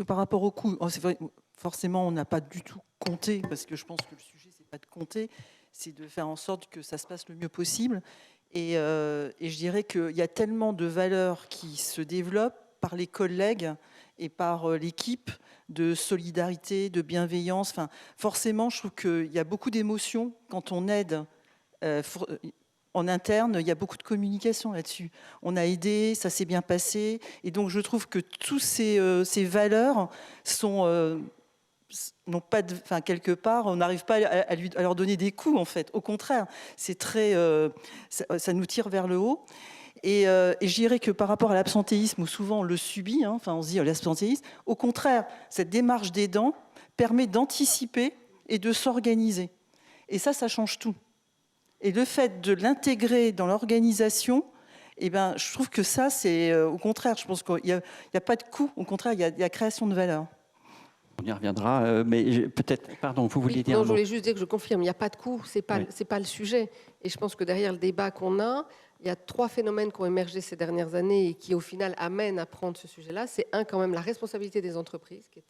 C: Par rapport au coût, c'est vrai, forcément, on n'a pas du tout compté, parce que je pense que le sujet, c'est pas de compter, c'est de faire en sorte que ça se passe le mieux possible. Et je dirais qu'il y a tellement de valeurs qui se développent par les collègues et par l'équipe, de solidarité, de bienveillance. Enfin, forcément, je trouve qu'il y a beaucoup d'émotions quand on aide. En interne, il y a beaucoup de communication là-dessus. On a aidé, ça s'est bien passé. Et donc, je trouve que toutes ces valeurs sont... n'ont pas quelque part, on n'arrive pas à leur donner des coups, en fait. Au contraire, c'est très, ça nous tire vers le haut. Et je dirais que par rapport à l'absentéisme, où souvent on le subit, enfin on se dit l'absentéisme, au contraire, cette démarche d'aidant permet d'anticiper et de s'organiser. Et ça change tout. Et le fait de l'intégrer dans l'organisation, eh ben, je trouve que ça, c'est au contraire, je pense qu'il n'y a pas de coût, au contraire, il y a la création de valeur.
A: On y reviendra, mais peut-être, pardon, vous vouliez dire un mot.
D: Je voulais juste dire que je confirme, il n'y a pas de coût, c'est pas le sujet. Et je pense que derrière le débat qu'on a, il y a 3 phénomènes qui ont émergé ces dernières années et qui, au final, amènent à prendre ce sujet-là. C'est quand même la responsabilité des entreprises, qui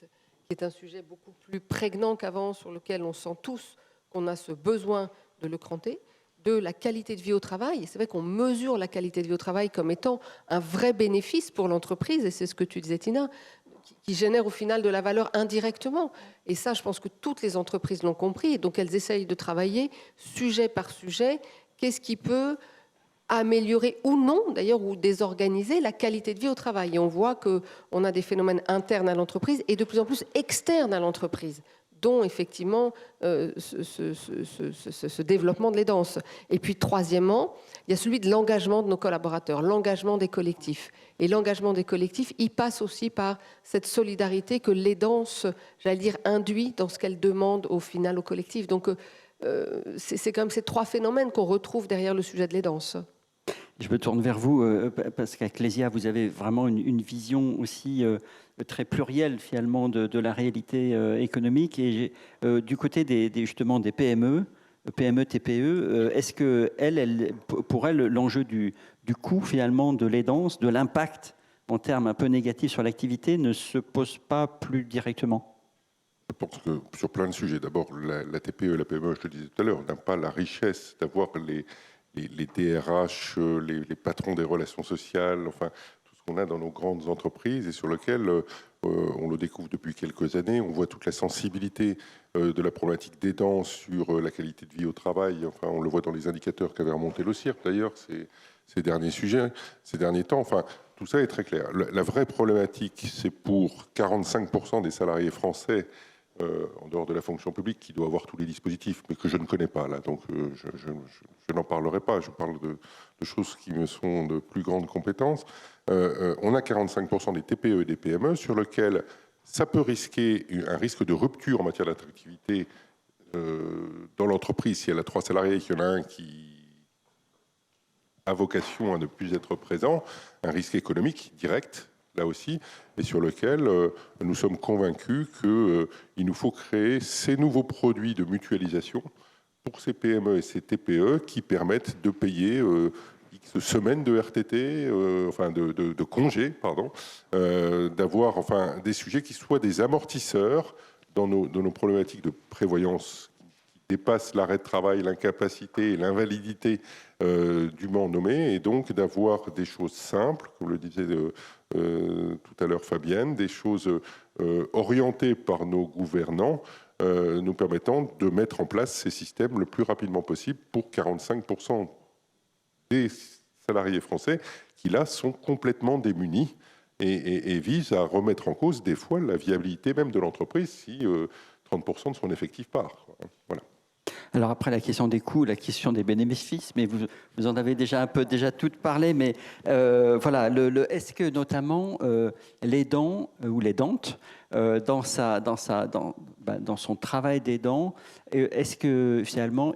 D: est un sujet beaucoup plus prégnant qu'avant, sur lequel on sent tous qu'on a ce besoin de le cranter. 2, la qualité de vie au travail. Et c'est vrai qu'on mesure la qualité de vie au travail comme étant un vrai bénéfice pour l'entreprise, et c'est ce que tu disais, Tina, qui génère au final de la valeur indirectement. Et ça, je pense que toutes les entreprises l'ont compris. Donc, elles essayent de travailler sujet par sujet. Qu'est-ce qui peut améliorer ou non, d'ailleurs, ou désorganiser la qualité de vie au travail. Et on voit qu'on a des phénomènes internes à l'entreprise et de plus en plus externes à l'entreprise, dont effectivement ce développement de l'aidance. Et puis troisièmement, il y a celui de l'engagement de nos collaborateurs, l'engagement des collectifs. Et l'engagement des collectifs, il passe aussi par cette solidarité que l'aidance, j'allais dire, induit dans ce qu'elle demande au final au collectif. Donc c'est quand même ces 3 phénomènes qu'on retrouve derrière le sujet de l'aidance.
A: Je me tourne vers vous, parce qu'à Clésia, vous avez vraiment une vision aussi très plurielle, finalement, de la réalité économique. Et du côté justement des PME, TPE, est-ce que pour elle, l'enjeu du coût, finalement, de l'aidance, de l'impact en termes un peu négatifs sur l'activité, ne se pose pas plus directement?
B: Je pense que sur plein de sujets, d'abord, la TPE et la PME, je le disais tout à l'heure, n'a pas la richesse d'avoir les DRH, les patrons des relations sociales, enfin, tout ce qu'on a dans nos grandes entreprises et sur lequel on le découvre depuis quelques années. On voit toute la sensibilité de la problématique d'aidants sur la qualité de vie au travail. Enfin, on le voit dans les indicateurs qu'avait remonté le CIRP, d'ailleurs, ces derniers temps. Enfin, tout ça est très clair. La vraie problématique, c'est pour 45% des salariés français en dehors de la fonction publique, qui doit avoir tous les dispositifs, mais que je ne connais pas là, donc je n'en parlerai pas, je parle de choses qui me sont de plus grande compétence. On a 45% des TPE et des PME sur lequel ça peut risquer un risque de rupture en matière d'attractivité dans l'entreprise. Si elle a 3 salariés et qu'il y en a un qui a vocation à ne plus être présent, un risque économique direct, là aussi, et sur lequel nous sommes convaincus qu'il nous faut créer ces nouveaux produits de mutualisation pour ces PME et ces TPE qui permettent de payer X semaines de RTT, de congés, pardon, d'avoir des sujets qui soient des amortisseurs dans nos problématiques de prévoyance qui dépassent l'arrêt de travail, l'incapacité et l'invalidité dûment nommée, et donc d'avoir des choses simples, comme le disait tout à l'heure Fabienne, des choses orientées par nos gouvernants, nous permettant de mettre en place ces systèmes le plus rapidement possible pour 45% des salariés français qui, là, sont complètement démunis et visent à remettre en cause, des fois, la viabilité même de l'entreprise si 30% de son effectif part. Voilà.
A: Alors après, la question des coûts, la question des bénéfices, mais vous en avez déjà toutes parlé, mais voilà, est-ce que notamment l'aidant ou l'aidante, dans son travail d'aidant, est-ce que finalement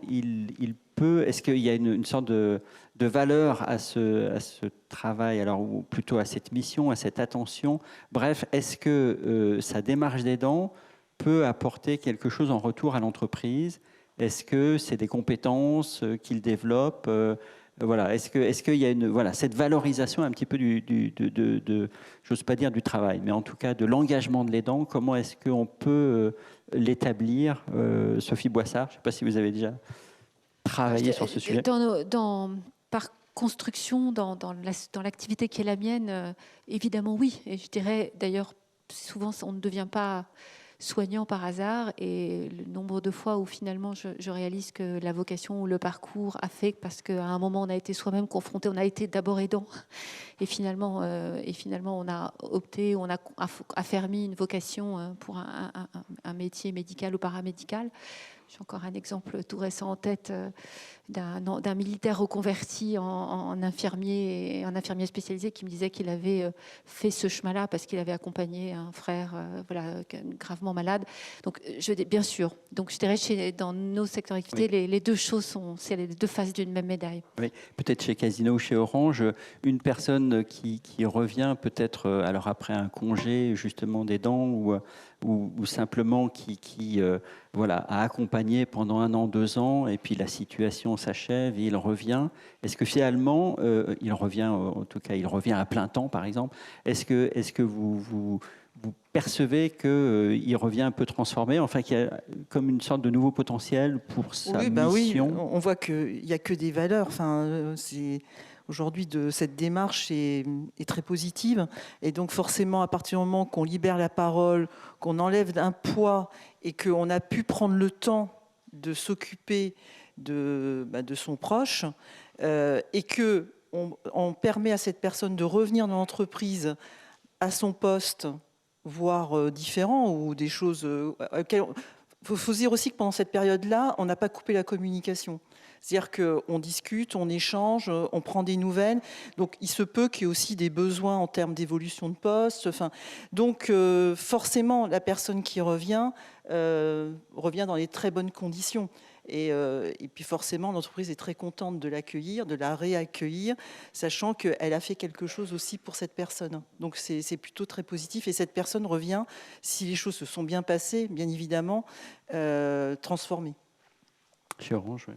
A: est-ce qu'il y a une sorte de valeur à ce travail, alors, ou plutôt à cette mission, à cette attention, bref, est-ce que sa démarche d'aidant peut apporter quelque chose en retour à l'entreprise? Est-ce que c'est des compétences qu'il développe? Voilà. Est-ce qu'il y a cette valorisation un petit peu j'ose pas dire du travail, mais en tout cas de l'engagement de l'aidant? Comment est-ce qu'on peut l'établir? Sophie Boissard, je ne sais pas si vous avez déjà travaillé sur ce sujet.
E: Par construction, dans l'activité qui est la mienne, évidemment oui. Et je dirais d'ailleurs, souvent on ne devient pas soignant par hasard, et le nombre de fois où finalement je réalise que la vocation ou le parcours a fait parce qu'à un moment on a été soi-même confronté, on a été d'abord aidant et finalement on a opté, on a affermi une vocation pour un métier médical ou paramédical. J'ai encore un exemple tout récent en tête d'un militaire reconverti en infirmier spécialisé qui me disait qu'il avait fait ce chemin-là parce qu'il avait accompagné un frère gravement malade. Donc, bien sûr. Donc, je dirais dans nos secteurs d'activité, les deux choses c'est les deux faces d'une même médaille.
A: Oui, peut-être chez Casino ou chez Orange, une personne qui revient peut-être alors après un congé justement d'aidant ou simplement qui a accompagné pendant 1 an, 2 ans, et puis la situation s'achève et il revient. Est-ce que finalement, il revient à plein temps, par exemple? Est-ce que vous percevez qu'il revient un peu transformé, enfin qu'il y a comme une sorte de nouveau potentiel pour sa mission?
C: Oui, on voit qu'il n'y a que des valeurs. Aujourd'hui, cette démarche est très positive. Et donc, forcément, à partir du moment qu'on libère la parole, qu'on enlève un poids et qu'on a pu prendre le temps de s'occuper de son proche et qu'on permet à cette personne de revenir dans l'entreprise à son poste, voire différent, ou des choses... Il faut se dire aussi que pendant cette période-là, on n'a pas coupé la communication. C'est-à-dire qu'on discute, on échange, on prend des nouvelles. Donc, il se peut qu'il y ait aussi des besoins en termes d'évolution de poste. Donc, forcément, la personne qui revient dans les très bonnes conditions. Et puis, forcément, l'entreprise est très contente de l'accueillir, de la réaccueillir, sachant qu'elle a fait quelque chose aussi pour cette personne. Donc, c'est plutôt très positif. Et cette personne revient, si les choses se sont bien passées, bien évidemment, transformée.
A: Chez Orange, oui.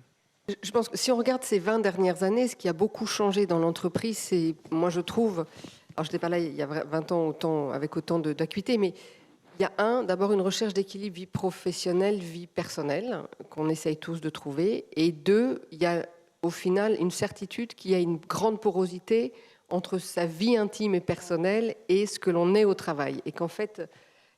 D: Je pense que si on regarde ces 20 dernières années, ce qui a beaucoup changé dans l'entreprise, c'est, moi je trouve, alors je n'étais pas là il y a 20 ans avec autant d'acuité, mais il y a d'abord une recherche d'équilibre vie professionnelle, vie personnelle, qu'on essaye tous de trouver, et 2, il y a au final une certitude qu'il y a une grande porosité entre sa vie intime et personnelle et ce que l'on est au travail, et qu'en fait...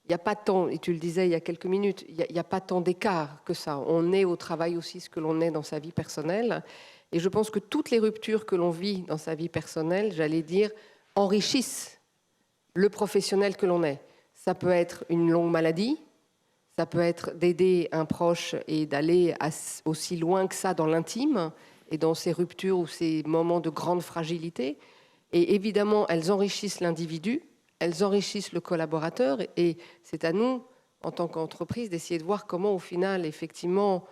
D: Il n'y a pas tant, et tu le disais il y a quelques minutes, il n'y a pas tant d'écart que ça. On est au travail aussi ce que l'on est dans sa vie personnelle. Et je pense que toutes les ruptures que l'on vit dans sa vie personnelle, j'allais dire, enrichissent le professionnel que l'on est. Ça peut être une longue maladie, ça peut être d'aider un proche et d'aller aussi loin que ça dans l'intime et dans ces ruptures ou ces moments de grande fragilité. Et évidemment, elles enrichissent l'individu. Elles enrichissent le collaborateur et c'est à nous, en tant qu'entreprise, d'essayer de voir comment, au final, effectivement,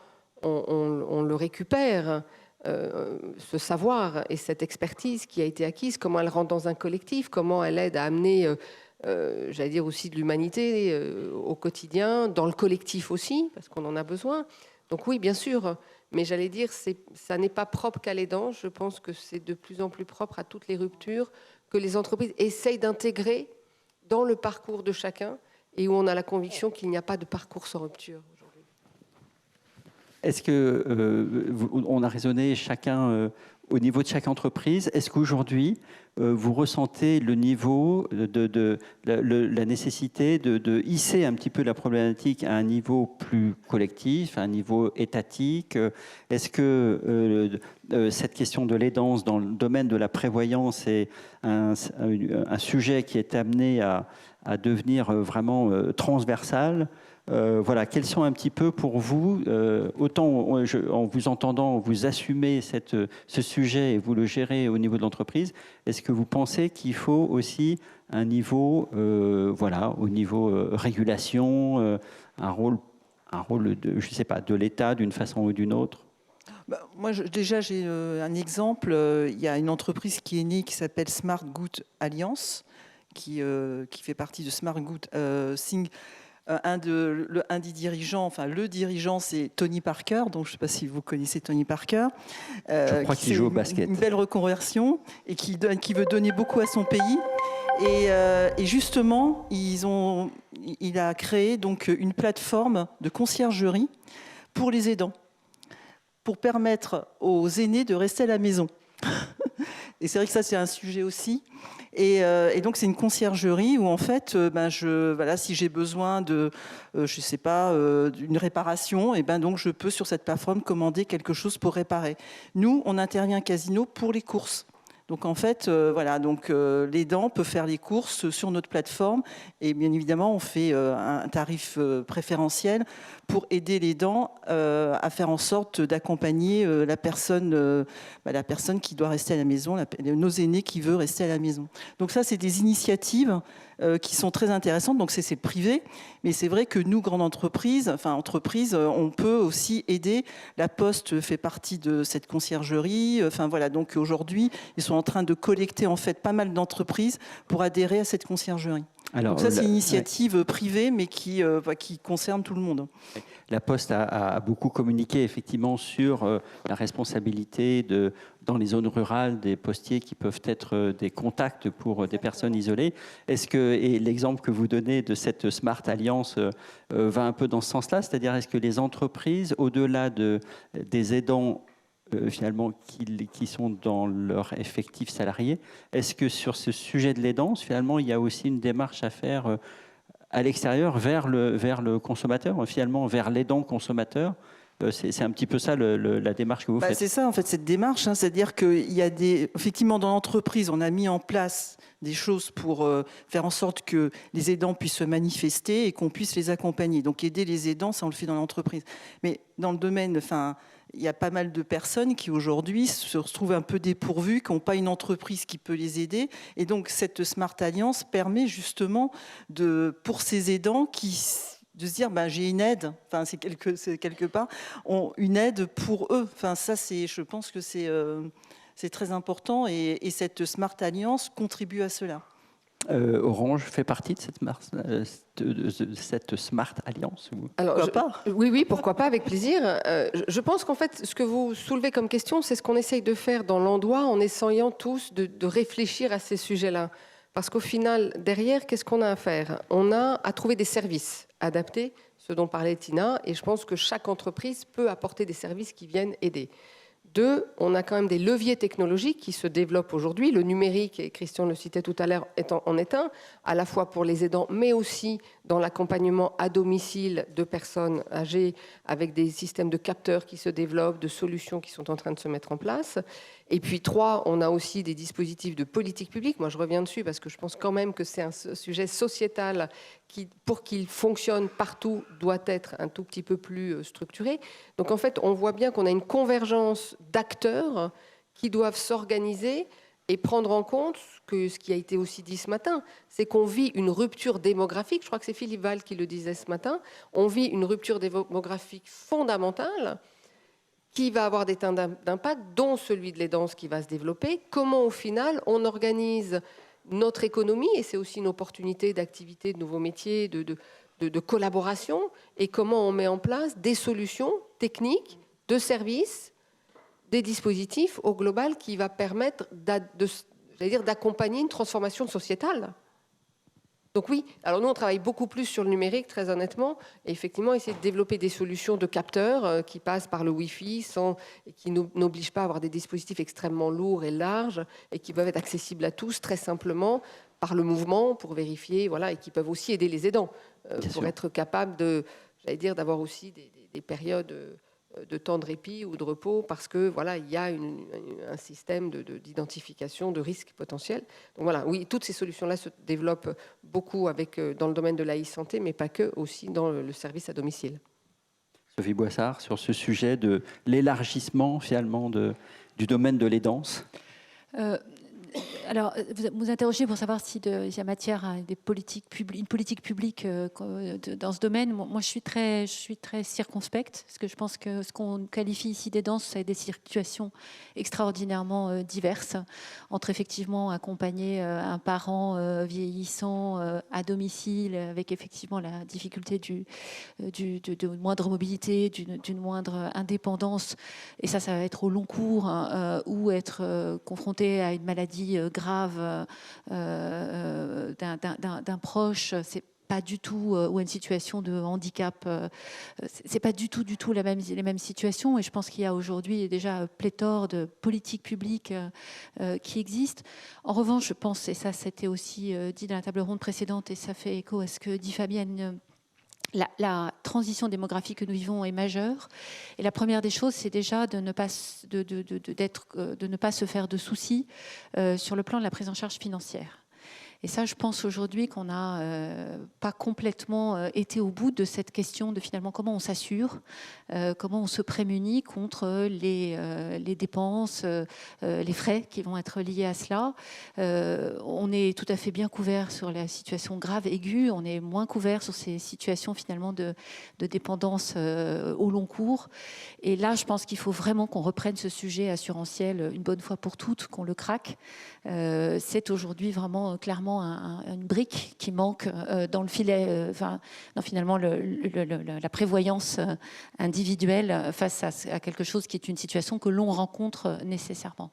D: on le récupère, ce savoir et cette expertise qui a été acquise, comment elle rentre dans un collectif, comment elle aide à amener, j'allais dire aussi de l'humanité au quotidien, dans le collectif aussi, parce qu'on en a besoin. Donc oui, bien sûr, Mais j'allais dire, ça n'est pas propre qu'à l'aidant. Je pense que c'est de plus en plus propre à toutes les ruptures que les entreprises essayent d'intégrer dans le parcours de chacun et où on a la conviction qu'il n'y a pas de parcours sans rupture aujourd'hui.
A: Est-ce que on a raisonné chacun au niveau de chaque entreprise? Est-ce qu'aujourd'hui vous ressentez le niveau la nécessité de hisser un petit peu la problématique à un niveau plus collectif, à un niveau étatique? Est-ce que cette question de l'aidance dans le domaine de la prévoyance est un sujet qui est amené à devenir vraiment transversal? Voilà, quels sont un petit peu pour vous, autant en vous entendant, vous assumez ce sujet et vous le gérez au niveau de l'entreprise, est-ce que vous pensez qu'il faut aussi un niveau, voilà, au niveau régulation, un rôle de, je sais pas, de l'État d'une façon ou d'une autre?
C: Moi, déjà, j'ai un exemple. Il y a une entreprise qui est née qui s'appelle Smart Good Alliance, qui fait partie de Smart Good Think. Un des dirigeants, enfin le dirigeant, c'est Tony Parker. Donc je ne sais pas si vous connaissez Tony Parker.
A: Je crois qu'il joue au basket.
C: Une belle reconversion et qui veut donner beaucoup à son pays. Et justement, il a créé donc une plateforme de conciergerie pour les aidants, pour permettre aux aînés de rester à la maison. Et c'est vrai que ça, c'est un sujet aussi. Et donc, c'est une conciergerie où, en fait, voilà, si j'ai besoin de, je sais pas, d'une réparation, et donc je peux, sur cette plateforme, commander quelque chose pour réparer. Nous, on intervient Casino pour les courses. Donc, en fait, voilà, donc l'aidant peut faire les courses sur notre plateforme. Et bien évidemment, on fait un tarif préférentiel pour aider l'aidant à faire en sorte d'accompagner la personne qui doit rester à la maison, nos aînés qui veulent rester à la maison. Donc ça, c'est des initiatives qui sont très intéressantes. Donc c'est privé, mais c'est vrai que nous, grandes entreprises, on peut aussi aider. La Poste fait partie de cette conciergerie. Enfin voilà, donc aujourd'hui, ils sont en train de collecter en fait pas mal d'entreprises pour adhérer à cette conciergerie. Alors, donc ça, c'est une initiative privée, mais qui concerne tout le monde.
A: La Poste a beaucoup communiqué effectivement sur la responsabilité dans les zones rurales des postiers qui peuvent être des contacts pour des personnes isolées. Est-ce que, et l'exemple que vous donnez de cette Smart Alliance va un peu dans ce sens-là, c'est-à-dire est-ce que les entreprises, au-delà des aidants finalement qui sont dans leur effectif salarié, est-ce que sur ce sujet de l'aidance, finalement, il y a aussi une démarche à faire à l'extérieur vers le consommateur, finalement vers l'aidant consommateur? C'est un petit peu ça la démarche que vous faites.
C: C'est ça, en fait, cette démarche. C'est-à-dire qu'il y a effectivement, dans l'entreprise, on a mis en place des choses pour faire en sorte que les aidants puissent se manifester et qu'on puisse les accompagner. Donc, aider les aidants, ça, on le fait dans l'entreprise. Mais dans le domaine, il y a pas mal de personnes qui, aujourd'hui, se retrouvent un peu dépourvues, qui n'ont pas une entreprise qui peut les aider. Et donc, cette Smart Alliance permet justement, pour ces aidants de se dire, j'ai une aide, c'est quelque part, une aide pour eux. Ça, je pense que c'est très important et cette Smart Alliance contribue à cela.
A: Orange fait partie de cette Smart Alliance?
D: Alors,
C: pourquoi pas?
D: Oui, pourquoi pas, avec plaisir. Je pense qu'en fait, ce que vous soulevez comme question, c'est ce qu'on essaye de faire dans l'Andois en essayant tous de réfléchir à ces sujets-là. Parce qu'au final, derrière, qu'est-ce qu'on a à faire? On a à trouver des services adaptés, ce dont parlait Tina, et je pense que chaque entreprise peut apporter des services qui viennent aider. Deux, on a quand même des leviers technologiques qui se développent aujourd'hui. Le numérique, et Christian le citait tout à l'heure, en est un, à la fois pour les aidants, mais aussi dans l'accompagnement à domicile de personnes âgées, avec des systèmes de capteurs qui se développent, de solutions qui sont en train de se mettre en place. Et puis trois, on a aussi des dispositifs de politique publique. Moi, je reviens dessus parce que je pense quand même que c'est un sujet sociétal qui, pour qu'il fonctionne partout, doit être un tout petit peu plus structuré. Donc en fait, on voit bien qu'on a une convergence d'acteurs qui doivent s'organiser et prendre en compte que ce qui a été aussi dit ce matin, c'est qu'on vit une rupture démographique. Je crois que c'est Philippe Val qui le disait ce matin. On vit une rupture démographique fondamentale qui va avoir des temps d'impact, dont celui de l'aidance qui va se développer. Comment, au final, on organise notre économie, et c'est aussi une opportunité d'activité, de nouveaux métiers, de collaboration, et comment on met en place des solutions techniques de services, des dispositifs au global qui va permettre d'accompagner une transformation sociétale. Donc oui, alors nous on travaille beaucoup plus sur le numérique, très honnêtement, et effectivement essayer de développer des solutions de capteurs qui passent par le Wi-Fi et qui n'obligent pas à avoir des dispositifs extrêmement lourds et larges et qui peuvent être accessibles à tous très simplement par le mouvement pour vérifier, voilà, et qui peuvent aussi aider les aidants pour être capables d'avoir aussi des périodes de temps de répit ou de repos parce que voilà, il y a un système d'identification de risques potentiels. Donc voilà, oui, toutes ces solutions-là se développent beaucoup dans le domaine de l'e-santé, mais pas que, aussi dans le service à domicile.
A: Sophie Boissard, sur ce sujet de l'élargissement finalement du domaine de l'aidance.
E: Alors, vous interrogez pour savoir s'il y a matière à une politique publique dans ce domaine. Moi, je suis très circonspecte, parce que je pense que ce qu'on qualifie ici d'aidance, c'est des situations extraordinairement diverses, entre effectivement accompagner un parent vieillissant à domicile, avec effectivement la difficulté de moindre mobilité, d'une moindre indépendance, et ça va être au long cours, ou être confronté à une maladie grave d'un proche, c'est pas du tout, ou à une situation de handicap, c'est pas du tout les mêmes situations. Et je pense qu'il y a aujourd'hui déjà pléthore de politiques publiques qui existent. En revanche, je pense, et ça c'était aussi dit dans la table ronde précédente, et ça fait écho à ce que dit Fabienne, la transition démographique que nous vivons est majeure. Et la première des choses, c'est déjà de ne pas se faire de soucis sur le plan de la prise en charge financière. Et ça, je pense aujourd'hui qu'on n'a pas complètement été au bout de cette question de finalement comment on s'assure, comment on se prémunit contre les dépenses, les frais qui vont être liés à cela. On est tout à fait bien couvert sur la situation grave, aiguë. On est moins couvert sur ces situations finalement de dépendance au long cours. Et là, je pense qu'il faut vraiment qu'on reprenne ce sujet assurantiel une bonne fois pour toutes, qu'on le craque. C'est aujourd'hui vraiment clairement une brique qui manque dans le filet, dans finalement la prévoyance individuelle face à quelque chose qui est une situation que l'on rencontre nécessairement.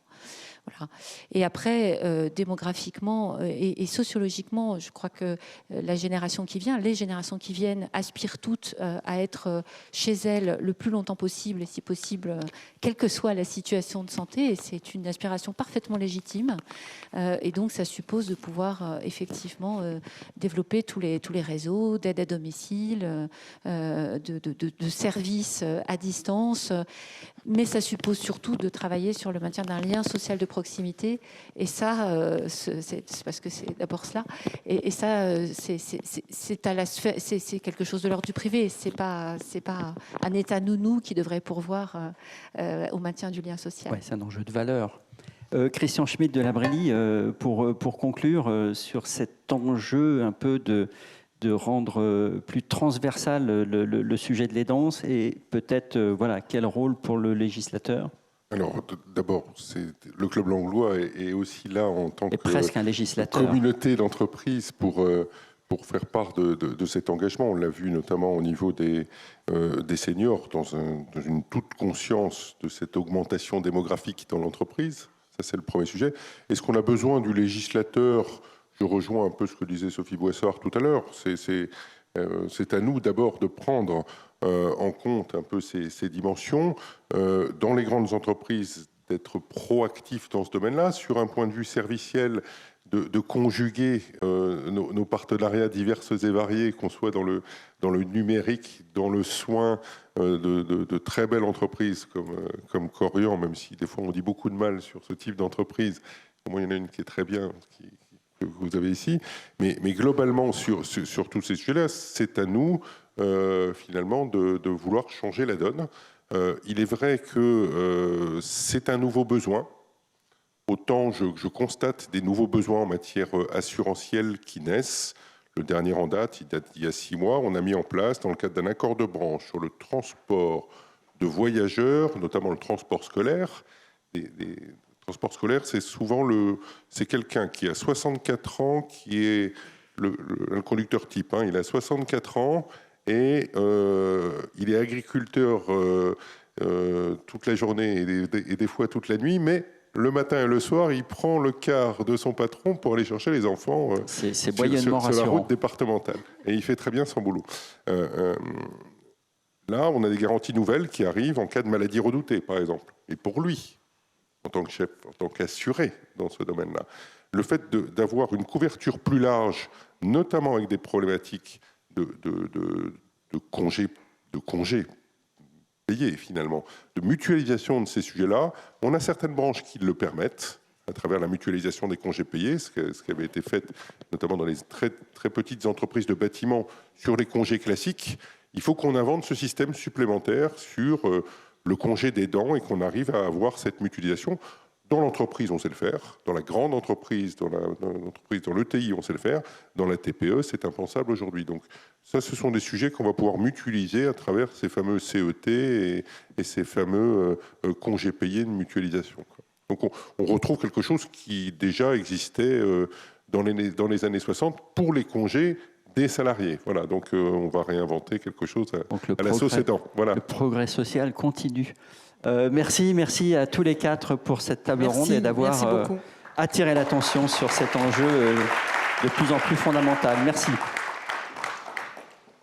E: Voilà. Et après, démographiquement et sociologiquement, je crois que les générations qui viennent aspirent toutes à être chez elles le plus longtemps possible, et si possible, quelle que soit la situation de santé. Et c'est une aspiration parfaitement légitime. Et donc, ça suppose de pouvoir effectivement développer tous les réseaux d'aide à domicile, de services à distance. Mais ça suppose surtout de travailler sur le maintien d'un lien social de proximité. Et ça, c'est parce que c'est d'abord cela. Et ça, c'est quelque chose de l'ordre du privé. C'est pas un État nounou qui devrait pourvoir au maintien du lien social.
A: Ouais, c'est un enjeu de valeur. Christian Schmitt de Labrelli, pour conclure sur cet enjeu un peu de rendre plus transversal le sujet de l'aidance, et peut-être quel rôle pour le législateur?
B: Alors d'abord, le Club Langlois est aussi là en tant que
A: presque un législateur.
B: Communauté d'entreprise pour faire part de cet engagement. On l'a vu notamment au niveau des seniors, dans une toute conscience de cette augmentation démographique dans l'entreprise. Ça, c'est le premier sujet. Est-ce qu'on a besoin du législateur? Je rejoins un peu ce que disait Sophie Boissard tout à l'heure. C'est à nous d'abord de prendre en compte un peu ces dimensions. Dans les grandes entreprises, d'être proactifs dans ce domaine-là. Sur un point de vue serviciel, de conjuguer nos partenariats divers et variés, qu'on soit dans le numérique, dans le soin de très belles entreprises comme Corian, même si des fois on dit beaucoup de mal sur ce type d'entreprise. Au moins, il y en a une qui est très bien, que vous avez ici. Mais globalement, sur tous ces sujets-là, c'est à nous, finalement, de vouloir changer la donne. Il est vrai que c'est un nouveau besoin. Autant je constate des nouveaux besoins en matière assurantielle qui naissent. Le dernier en date, il date d'il y a 6 mois. On a mis en place, dans le cadre d'un accord de branche sur le transport de voyageurs, notamment le transport scolaire. Les transports scolaires, c'est souvent c'est quelqu'un qui a 64 ans, qui est le conducteur type. Il a 64 ans et il est agriculteur toute la journée et des fois toute la nuit, mais le matin et le soir, il prend le quart de son patron pour aller chercher les enfants
A: c'est moyennement
B: sur la
A: rassurant.
B: route départementale. Et il fait très bien son boulot. Là, on a des garanties nouvelles qui arrivent en cas de maladie redoutée, par exemple. Et pour lui, en tant que chef, en tant qu'assuré dans ce domaine-là, le fait d'avoir une couverture plus large, notamment avec des problématiques de congés payés, finalement, de mutualisation de ces sujets-là, on a certaines branches qui le permettent, à travers la mutualisation des congés payés, ce qui avait été fait notamment dans les très, très petites entreprises de bâtiment sur les congés classiques. Il faut qu'on invente ce système supplémentaire sur le congé d'aidant et qu'on arrive à avoir cette mutualisation. Dans l'entreprise, on sait le faire. Dans la grande entreprise, dans l'ETI, on sait le faire. Dans la TPE, c'est impensable aujourd'hui. Donc ça, ce sont des sujets qu'on va pouvoir mutualiser à travers ces fameux CET et ces fameux congés payés de mutualisation. Donc on retrouve quelque chose qui déjà existait dans les années 60 pour les congés des salariés. Voilà, donc on va réinventer quelque chose à la sauce aidant. Voilà.
A: Le progrès social continue. Merci à tous les quatre pour cette table ronde et d'avoir attiré l'attention sur cet enjeu de plus en plus fondamental. Merci.